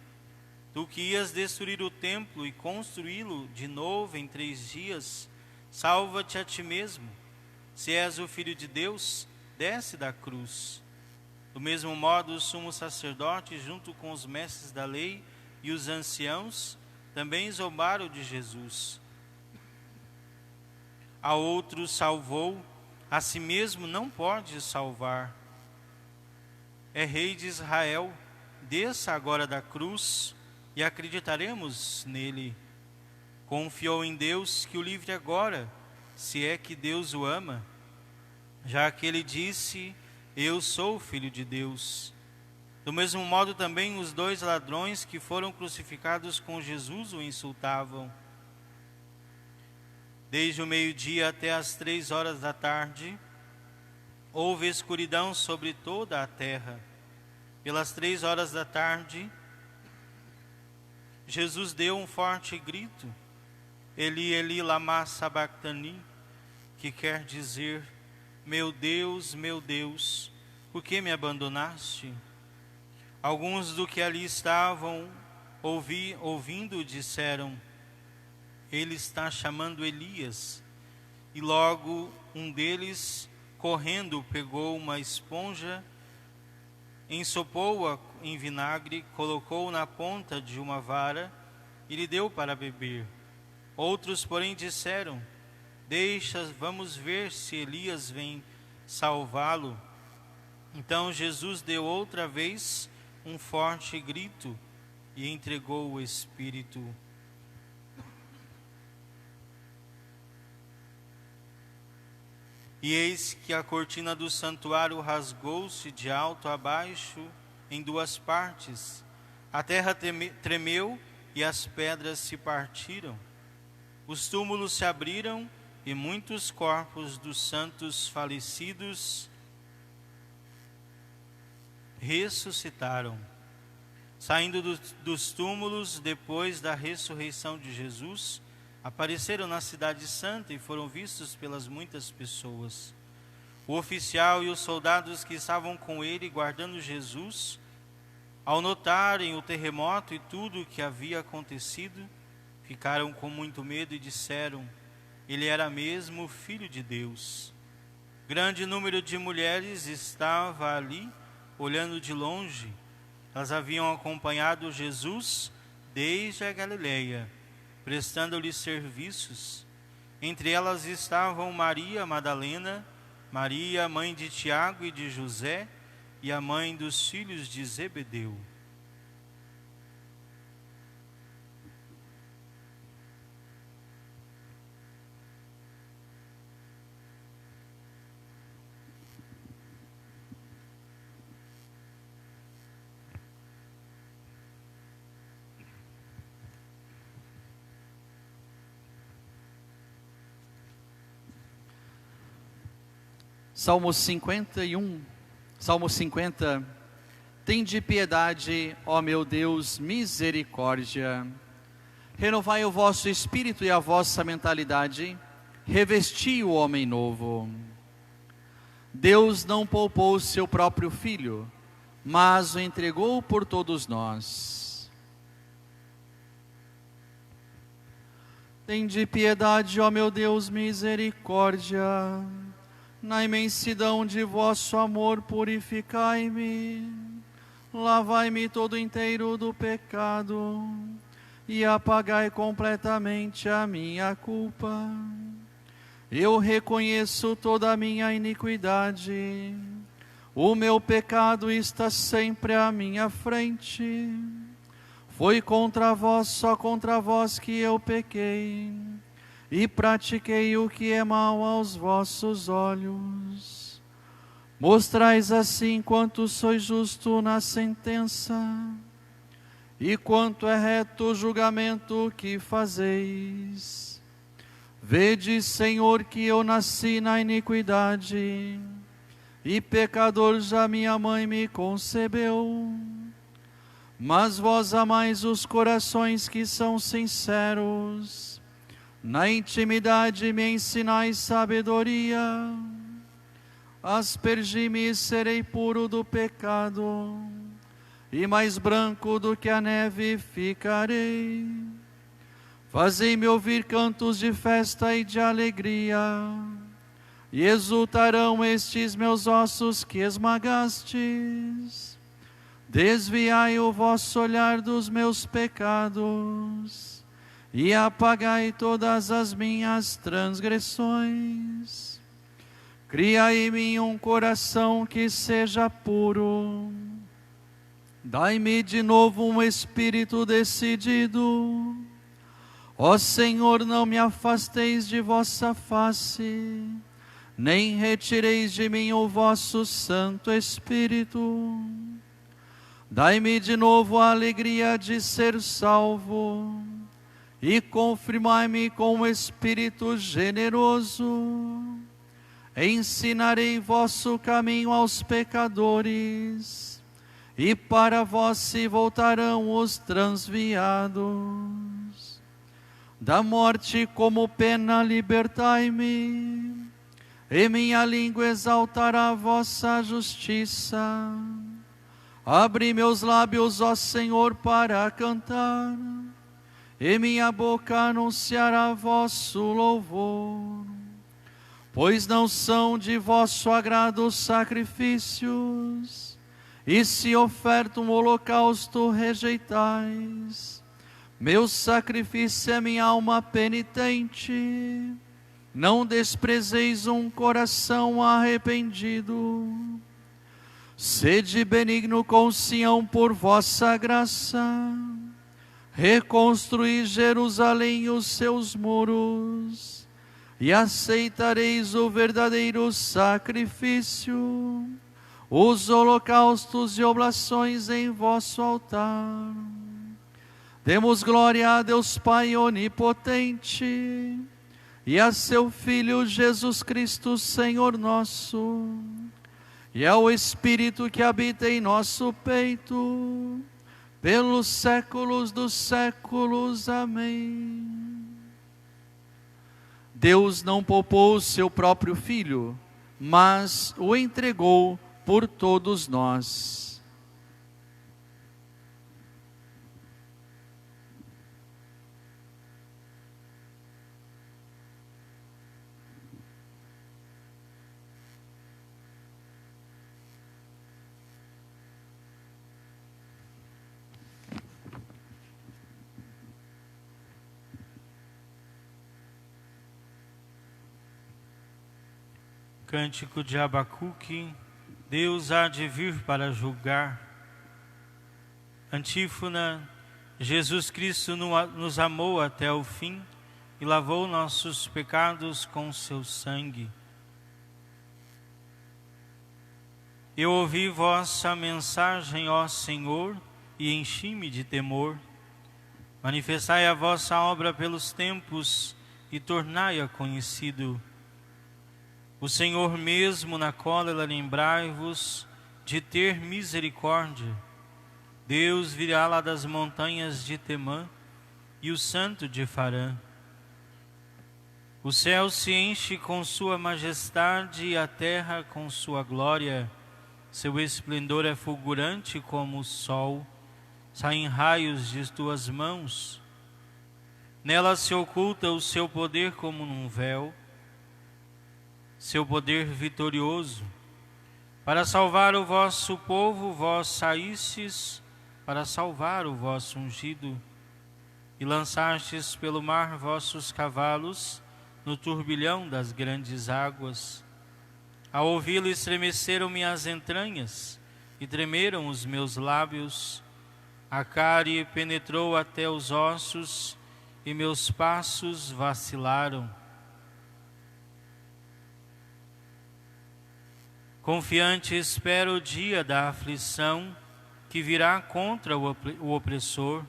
Tu que ias destruir o templo e construí-lo de novo em 3 dias, salva-te a ti mesmo. Se és o Filho de Deus, desce da cruz. Do mesmo modo, o sumo sacerdote, junto com os mestres da lei e os anciãos, também zombaram de Jesus. A outro salvou, a si mesmo não pode salvar. É Rei de Israel, desça agora da cruz e acreditaremos nele. Confiou em Deus que o livre agora, se é que Deus o ama, já que ele disse: Eu sou o Filho de Deus. Do mesmo modo também os 2 ladrões que foram crucificados com Jesus o insultavam. Desde o meio-dia até as 3 horas da tarde, houve escuridão sobre toda a terra. Pelas 3 horas da tarde, Jesus deu um forte grito: Eli, Eli, lama sabachthani, que quer dizer: meu Deus, por que me abandonaste? Alguns do que ali estavam ouvindo disseram: Ele está chamando Elias. E logo um deles, correndo, pegou uma esponja, ensopou-a em vinagre, colocou na ponta de uma vara e lhe deu para beber. Outros, porém, disseram: Deixa, vamos ver se Elias vem salvá-lo. Então Jesus deu outra vez um forte grito e entregou o Espírito. E eis que a cortina do santuário rasgou-se de alto a baixo em 2 partes. A terra tremeu e as pedras se partiram. Os túmulos se abriram e muitos corpos dos santos falecidos ressuscitaram. Saindo dos túmulos depois da ressurreição de Jesus, apareceram na cidade santa e foram vistos pelas muitas pessoas. O oficial e os soldados que estavam com ele guardando Jesus, ao notarem o terremoto e tudo o que havia acontecido, ficaram com muito medo e disseram: Ele era mesmo o Filho de Deus. Grande número de mulheres estava ali, olhando de longe. Elas haviam acompanhado Jesus desde a Galileia, prestando-lhe serviços. Entre elas estavam Maria Madalena, Maria, mãe de Tiago e de José, e a mãe dos filhos de Zebedeu. Salmo 51, Salmo 50. Tende piedade, ó meu Deus, misericórdia. Renovai o vosso espírito e a vossa mentalidade, revesti o homem novo. Deus não poupou seu próprio Filho, mas o entregou por todos nós. Tende piedade, ó meu Deus, misericórdia. Na imensidão de vosso amor, purificai-me. Lavai-me todo inteiro do pecado e apagai completamente a minha culpa. Eu reconheço toda a minha iniquidade. O meu pecado está sempre à minha frente. Foi contra vós, só contra vós que eu pequei, e pratiquei o que é mal aos vossos olhos. Mostrais assim quanto sois justo na sentença, e quanto é reto o julgamento que fazeis. Vede, Senhor, que eu nasci na iniquidade, e pecador já minha mãe me concebeu. Mas vós amais os corações que são sinceros, na intimidade me ensinais sabedoria. Aspergi-me e serei puro do pecado, e mais branco do que a neve ficarei. Fazei-me ouvir cantos de festa e de alegria, e exultarão estes meus ossos que esmagastes. Desviai o vosso olhar dos meus pecados, e apagai todas as minhas transgressões. Criai em mim um coração que seja puro. Dai-me de novo um espírito decidido. Ó Senhor, não me afasteis de vossa face, nem retireis de mim o vosso Santo Espírito. Dai-me de novo a alegria de ser salvo, e confirmai-me com um espírito generoso. Ensinarei vosso caminho aos pecadores, e para vós se voltarão os transviados. Da morte como pena libertai-me, e minha língua exaltará a vossa justiça. Abre meus lábios, ó Senhor, para cantar, e minha boca anunciará vosso louvor. Pois não são de vosso agrado os sacrifícios, e se oferta um holocausto rejeitais. Meu sacrifício é minha alma penitente, não desprezeis um coração arrependido. Sede benigno com Sião por vossa graça, reconstruí Jerusalém e os seus muros, e aceitareis o verdadeiro sacrifício, os holocaustos e oblações em vosso altar. Demos glória a Deus Pai onipotente, e a seu Filho Jesus Cristo, Senhor nosso, e ao Espírito que habita em nosso peito, pelos séculos dos séculos. Amém. Deus não poupou o seu próprio Filho, mas o entregou por todos nós. Cântico de Abacuque, Deus há de vir para julgar. Antífona, Jesus Cristo nos amou até o fim e lavou nossos pecados com seu sangue. Eu ouvi vossa mensagem, ó Senhor, e enchi-me de temor. Manifestai a vossa obra pelos tempos e tornai-a conhecido. O Senhor mesmo na cólera lembrai-vos de ter misericórdia. Deus virá lá das montanhas de Temã e o santo de Farã. O céu se enche com sua majestade e a terra com sua glória. Seu esplendor é fulgurante como o sol, saem raios de tuas mãos. Nela se oculta o seu poder como num véu, seu poder vitorioso. Para salvar o vosso povo, vós saístes para salvar o vosso ungido, e lançastes pelo mar vossos cavalos no turbilhão das grandes águas. Ao ouvi-lo estremeceram-me as entranhas e tremeram os meus lábios. A cárie penetrou até os ossos e meus passos vacilaram. Confiante espero o dia da aflição que virá contra o opressor.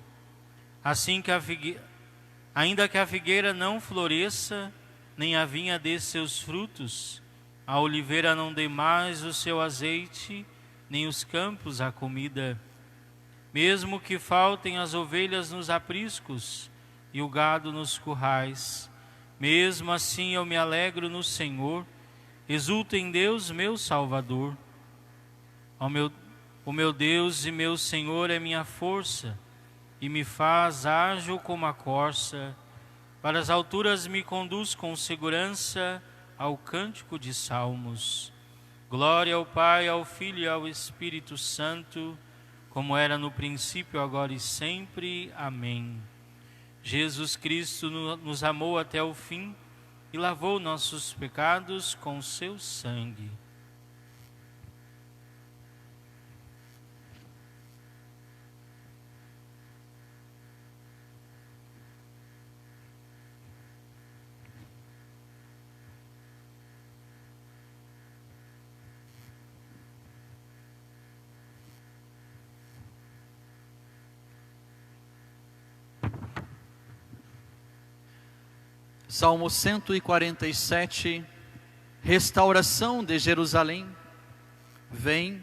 Assim ainda que a figueira não floresça, nem a vinha dê seus frutos, a oliveira não dê mais o seu azeite, nem os campos a comida. Mesmo que faltem as ovelhas nos apriscos e o gado nos currais, mesmo assim eu me alegro no Senhor, exulto em Deus meu Salvador. O meu Deus e meu Senhor é minha força, e me faz ágil como a corça. Para as alturas me conduz com segurança ao cântico de salmos. Glória ao Pai, ao Filho e ao Espírito Santo, como era no princípio, agora e sempre. Amém. Jesus Cristo nos amou até o fim e lavou nossos pecados com seu sangue. Salmo 147, restauração de Jerusalém. Vem,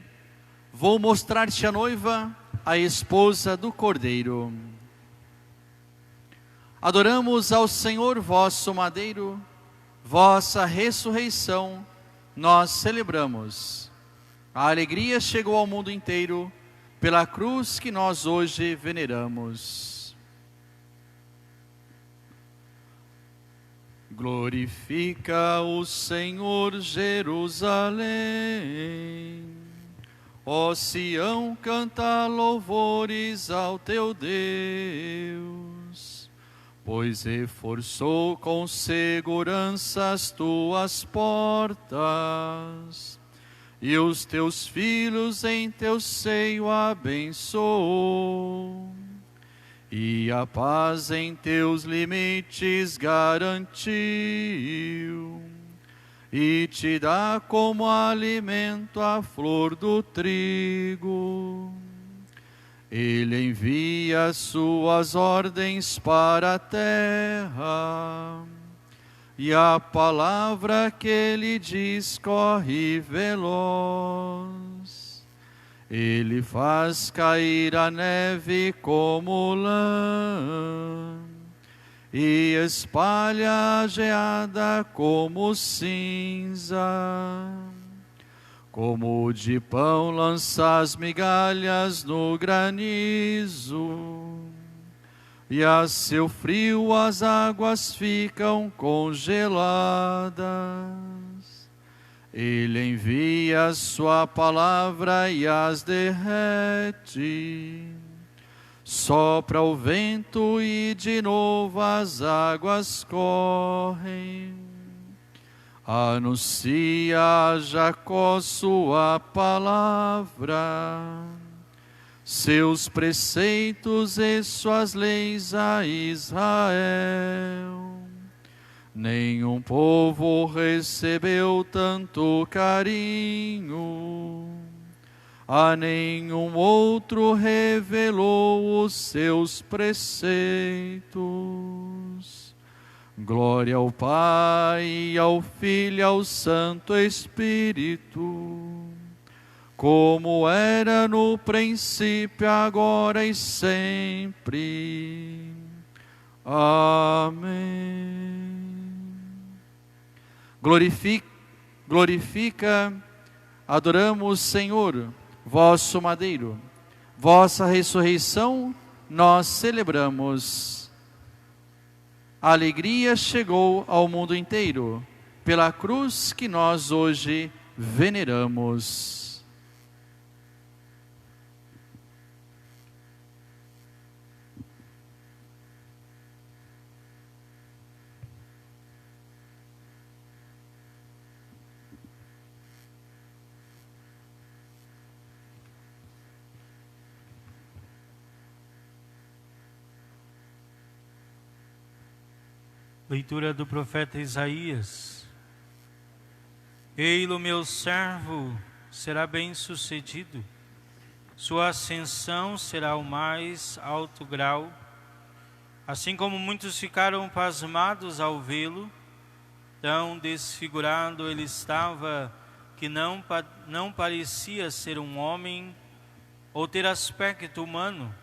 vou mostrar-te a noiva, a esposa do Cordeiro. Adoramos ao Senhor vosso madeiro, vossa ressurreição nós celebramos. A alegria chegou ao mundo inteiro, pela cruz que nós hoje veneramos. Glorifica o Senhor, Jerusalém. Ó Sião, canta louvores ao teu Deus, pois reforçou com segurança as tuas portas, e os teus filhos em teu seio abençoou. E a paz em teus limites garantiu, e te dá como alimento a flor do trigo. Ele envia suas ordens para a terra, e a palavra que ele diz corre veloz. Ele faz cair a neve como lã, e espalha a geada como cinza. Como de pão lança as migalhas no granizo, e a seu frio as águas ficam congeladas. Ele envia sua palavra e as derrete. Sopra o vento e de novo as águas correm. Anuncia a Jacó sua palavra, seus preceitos e suas leis a Israel. Nenhum povo recebeu tanto carinho, a nenhum outro revelou os seus preceitos. Glória ao Pai, ao Filho e ao Santo Espírito, como era no princípio, agora e sempre. Amém. Glorifica, adoramos, Senhor, vosso madeiro, vossa ressurreição nós celebramos. A alegria chegou ao mundo inteiro, pela cruz que nós hoje veneramos. Leitura do profeta Isaías. Ei-lo, meu servo, será bem-sucedido. Sua ascensão será o mais alto grau. Assim como muitos ficaram pasmados ao vê-lo, tão desfigurado ele estava que não parecia ser um homem ou ter aspecto humano.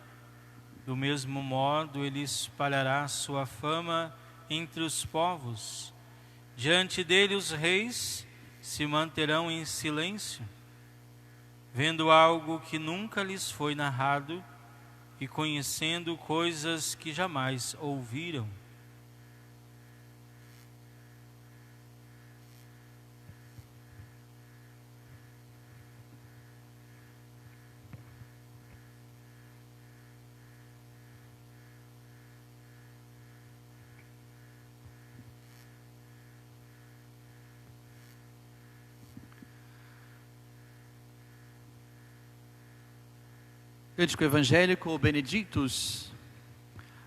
Do mesmo modo, ele espalhará sua fama entre os povos. Diante dele os reis se manterão em silêncio, vendo algo que nunca lhes foi narrado e conhecendo coisas que jamais ouviram. Cântico evangélico Benedictus.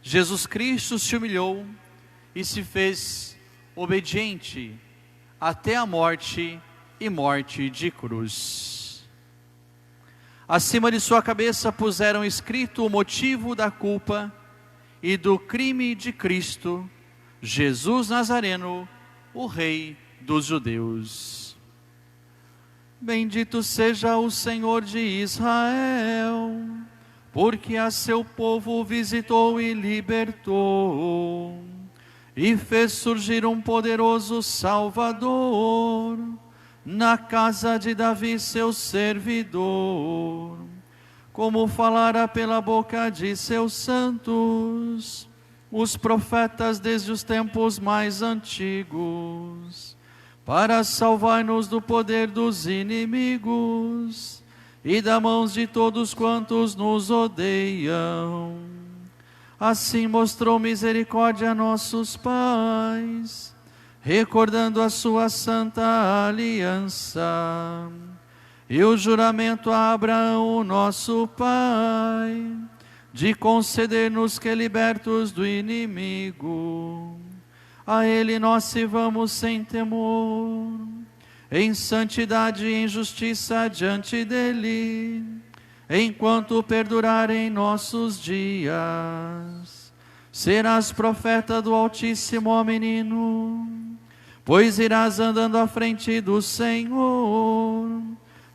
Jesus Cristo se humilhou e se fez obediente até a morte e morte de cruz. Acima de sua cabeça puseram escrito o motivo da culpa e do crime de Cristo, Jesus Nazareno, o Rei dos Judeus. Bendito seja o Senhor de Israel, porque a seu povo visitou e libertou, e fez surgir um poderoso Salvador, na casa de Davi seu servidor, como falara pela boca de seus santos, os profetas desde os tempos mais antigos, para salvar-nos do poder dos inimigos e da mãos de todos quantos nos odeiam. Assim mostrou misericórdia a nossos pais, recordando a sua santa aliança e o juramento a Abraão, nosso pai, de conceder-nos que, libertos do inimigo, a ele nós sirvamos sem temor, em santidade e em justiça diante dele, enquanto perdurarem nossos dias. Serás profeta do Altíssimo, ó menino, pois irás andando à frente do Senhor,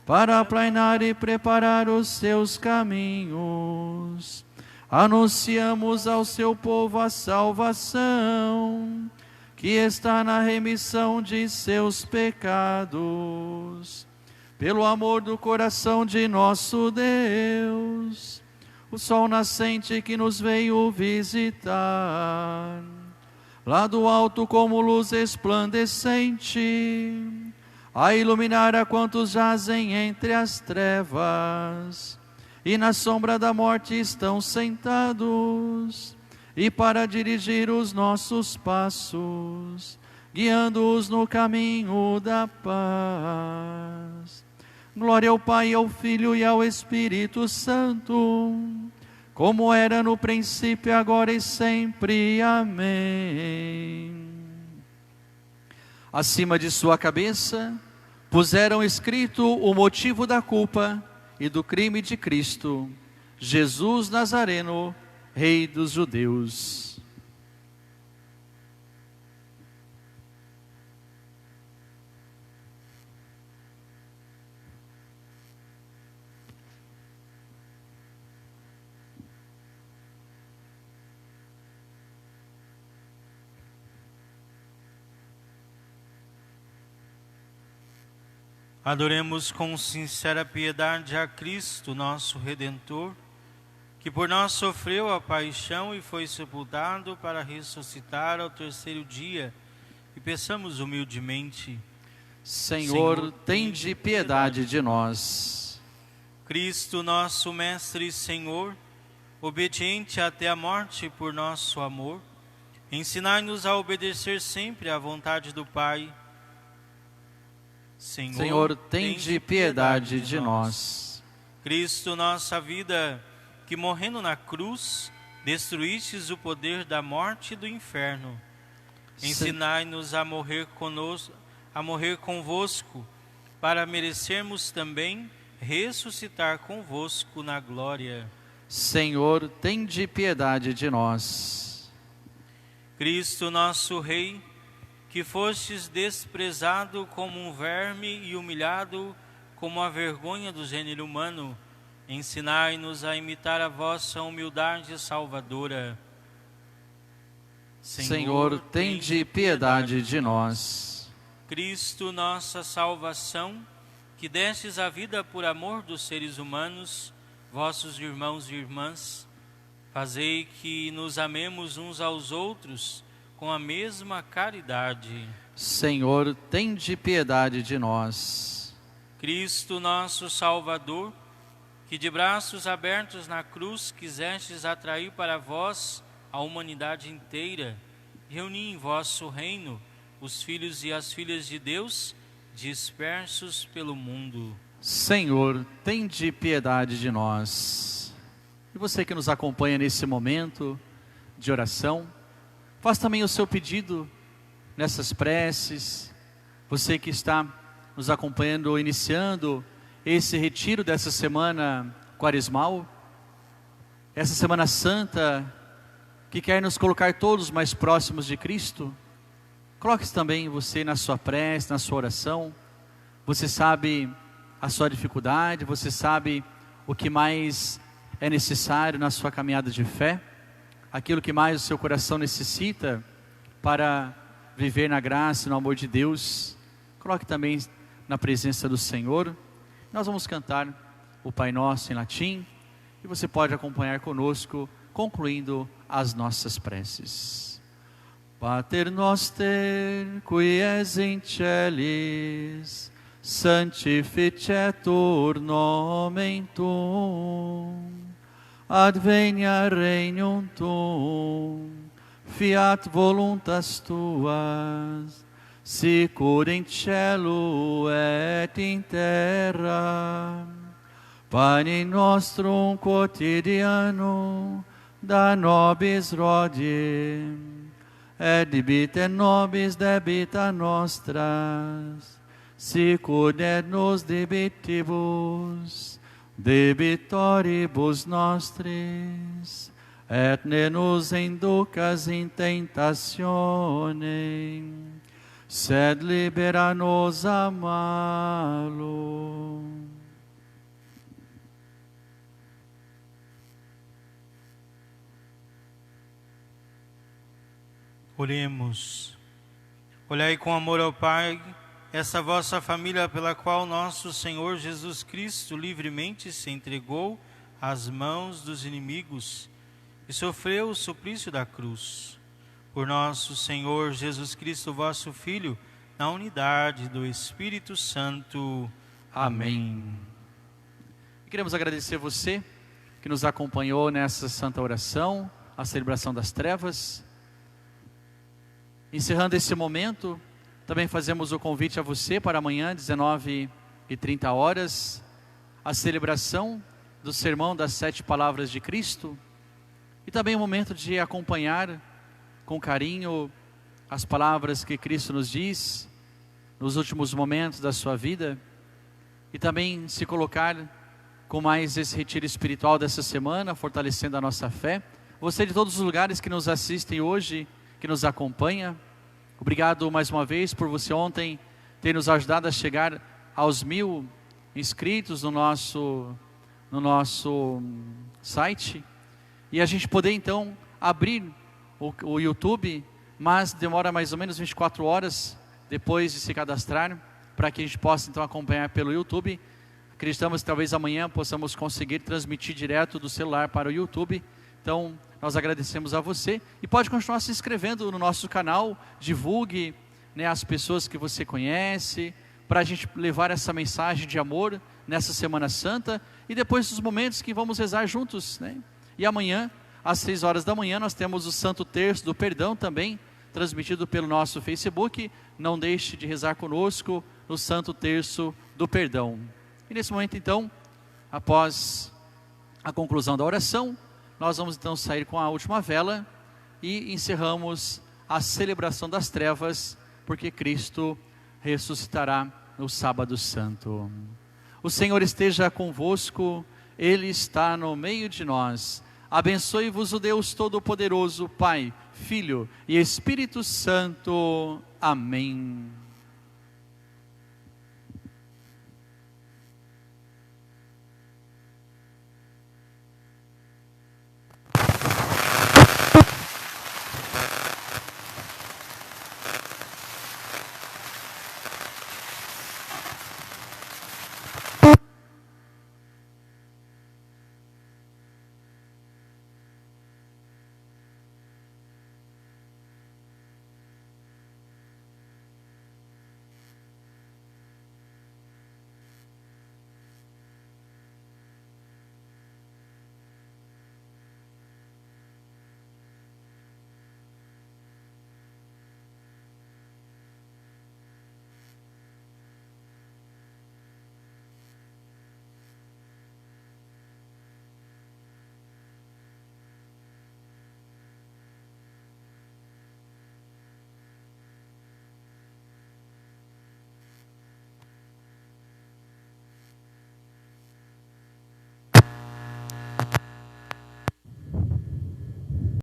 para aplainar e preparar os seus caminhos. Anunciamos ao seu povo a salvação, que está na remissão de seus pecados, pelo amor do coração de nosso Deus, o sol nascente que nos veio visitar, lá do alto como luz resplandecente, a iluminar a quantos jazem entre as trevas, e na sombra da morte estão sentados, e para dirigir os nossos passos, guiando-os no caminho da paz. Glória ao Pai, ao Filho e ao Espírito Santo, como era no princípio, agora e sempre. Amém. Acima de sua cabeça puseram escrito o motivo da culpa e do crime de Cristo, Jesus Nazareno, Rei dos Judeus. Adoremos com sincera piedade a Cristo, nosso Redentor, que por nós sofreu a paixão e foi sepultado para ressuscitar ao terceiro dia. E peçamos humildemente: Senhor, tende piedade de nós. Cristo, nosso Mestre e Senhor, obediente até a morte por nosso amor, ensinai-nos a obedecer sempre à vontade do Pai. Senhor, tende piedade de nós. Cristo, nossa vida, que morrendo na cruz, destruístes o poder da morte e do inferno, ensinai-nos a morrer convosco, para merecermos também ressuscitar convosco na glória. Senhor, tende piedade de nós. Cristo, nosso Rei, que fostes desprezado como um verme e humilhado como a vergonha do gênero humano, ensinai-nos a imitar a vossa humildade salvadora. Senhor, tende piedade de nós. Cristo, nossa salvação, que destes a vida por amor dos seres humanos, vossos irmãos e irmãs, fazei que nos amemos uns aos outros com a mesma caridade. Senhor, tende piedade de nós. Cristo, nosso Salvador, que de braços abertos na cruz quisestes atrair para vós a humanidade inteira, reuni em vosso reino os filhos e as filhas de Deus dispersos pelo mundo. Senhor, tende piedade de nós. E você que nos acompanha nesse momento de oração, faz também o seu pedido nessas preces. Você que está nos acompanhando, iniciando esse retiro dessa semana quaresmal, essa semana santa, que quer nos colocar todos mais próximos de Cristo, coloque também você na sua prece, na sua oração. Você sabe a sua dificuldade, você sabe o que mais é necessário na sua caminhada de fé, aquilo que mais o seu coração necessita para viver na graça e no amor de Deus. Coloque também na presença do Senhor. Nós vamos cantar o Pai Nosso em latim e você pode acompanhar conosco, concluindo as nossas preces. Pater noster, qui es in celis, sanctificetur nomen tuum, advenia regnum tuum, fiat voluntas tuas, sicur in cielo et in terra. Pane nostrum quotidianum da nobis hodie, et debite nobis debita nostras, sicur et nos debitibus debitoribus nostris, et ne nos inducas in tentationem, sed libera nos a malo. Oremos. Olhai com amor ao Pai essa vossa família pela qual nosso Senhor Jesus Cristo livremente se entregou às mãos dos inimigos e sofreu o suplício da cruz. Por nosso Senhor Jesus Cristo, vosso Filho, na unidade do Espírito Santo. Amém. E queremos agradecer você que nos acompanhou nessa santa oração, a celebração das trevas. Encerrando esse momento, também fazemos o convite a você para amanhã, 19h30, a celebração do Sermão das 7 Palavras de Cristo, e também o momento de acompanhar com carinho as palavras que Cristo nos diz nos últimos momentos da sua vida, e também se colocar com mais esse retiro espiritual dessa semana, fortalecendo a nossa fé. Você de todos os lugares que nos assistem hoje, que nos acompanha, obrigado mais uma vez por você ontem ter nos ajudado a chegar aos 1000 inscritos no nosso site, e a gente poder então abrir o YouTube, mas demora mais ou menos 24 horas depois de se cadastrar, para que a gente possa então acompanhar pelo YouTube. Acreditamos que talvez amanhã possamos conseguir transmitir direto do celular para o YouTube. Então, nós agradecemos a você e pode continuar se inscrevendo no nosso canal, divulgue, né, as pessoas que você conhece, para a gente levar essa mensagem de amor nessa Semana Santa e depois dos momentos que vamos rezar juntos, né? E amanhã, às 6 horas da manhã, nós temos o Santo Terço do Perdão também, transmitido pelo nosso Facebook. Não deixe de rezar conosco no Santo Terço do Perdão. E nesse momento então, após a conclusão da oração, nós vamos então sair com a última vela e encerramos a celebração das trevas, porque Cristo ressuscitará no sábado santo. O Senhor esteja convosco, Ele está no meio de nós. Abençoe-vos o Deus Todo-Poderoso, Pai, Filho e Espírito Santo. Amém.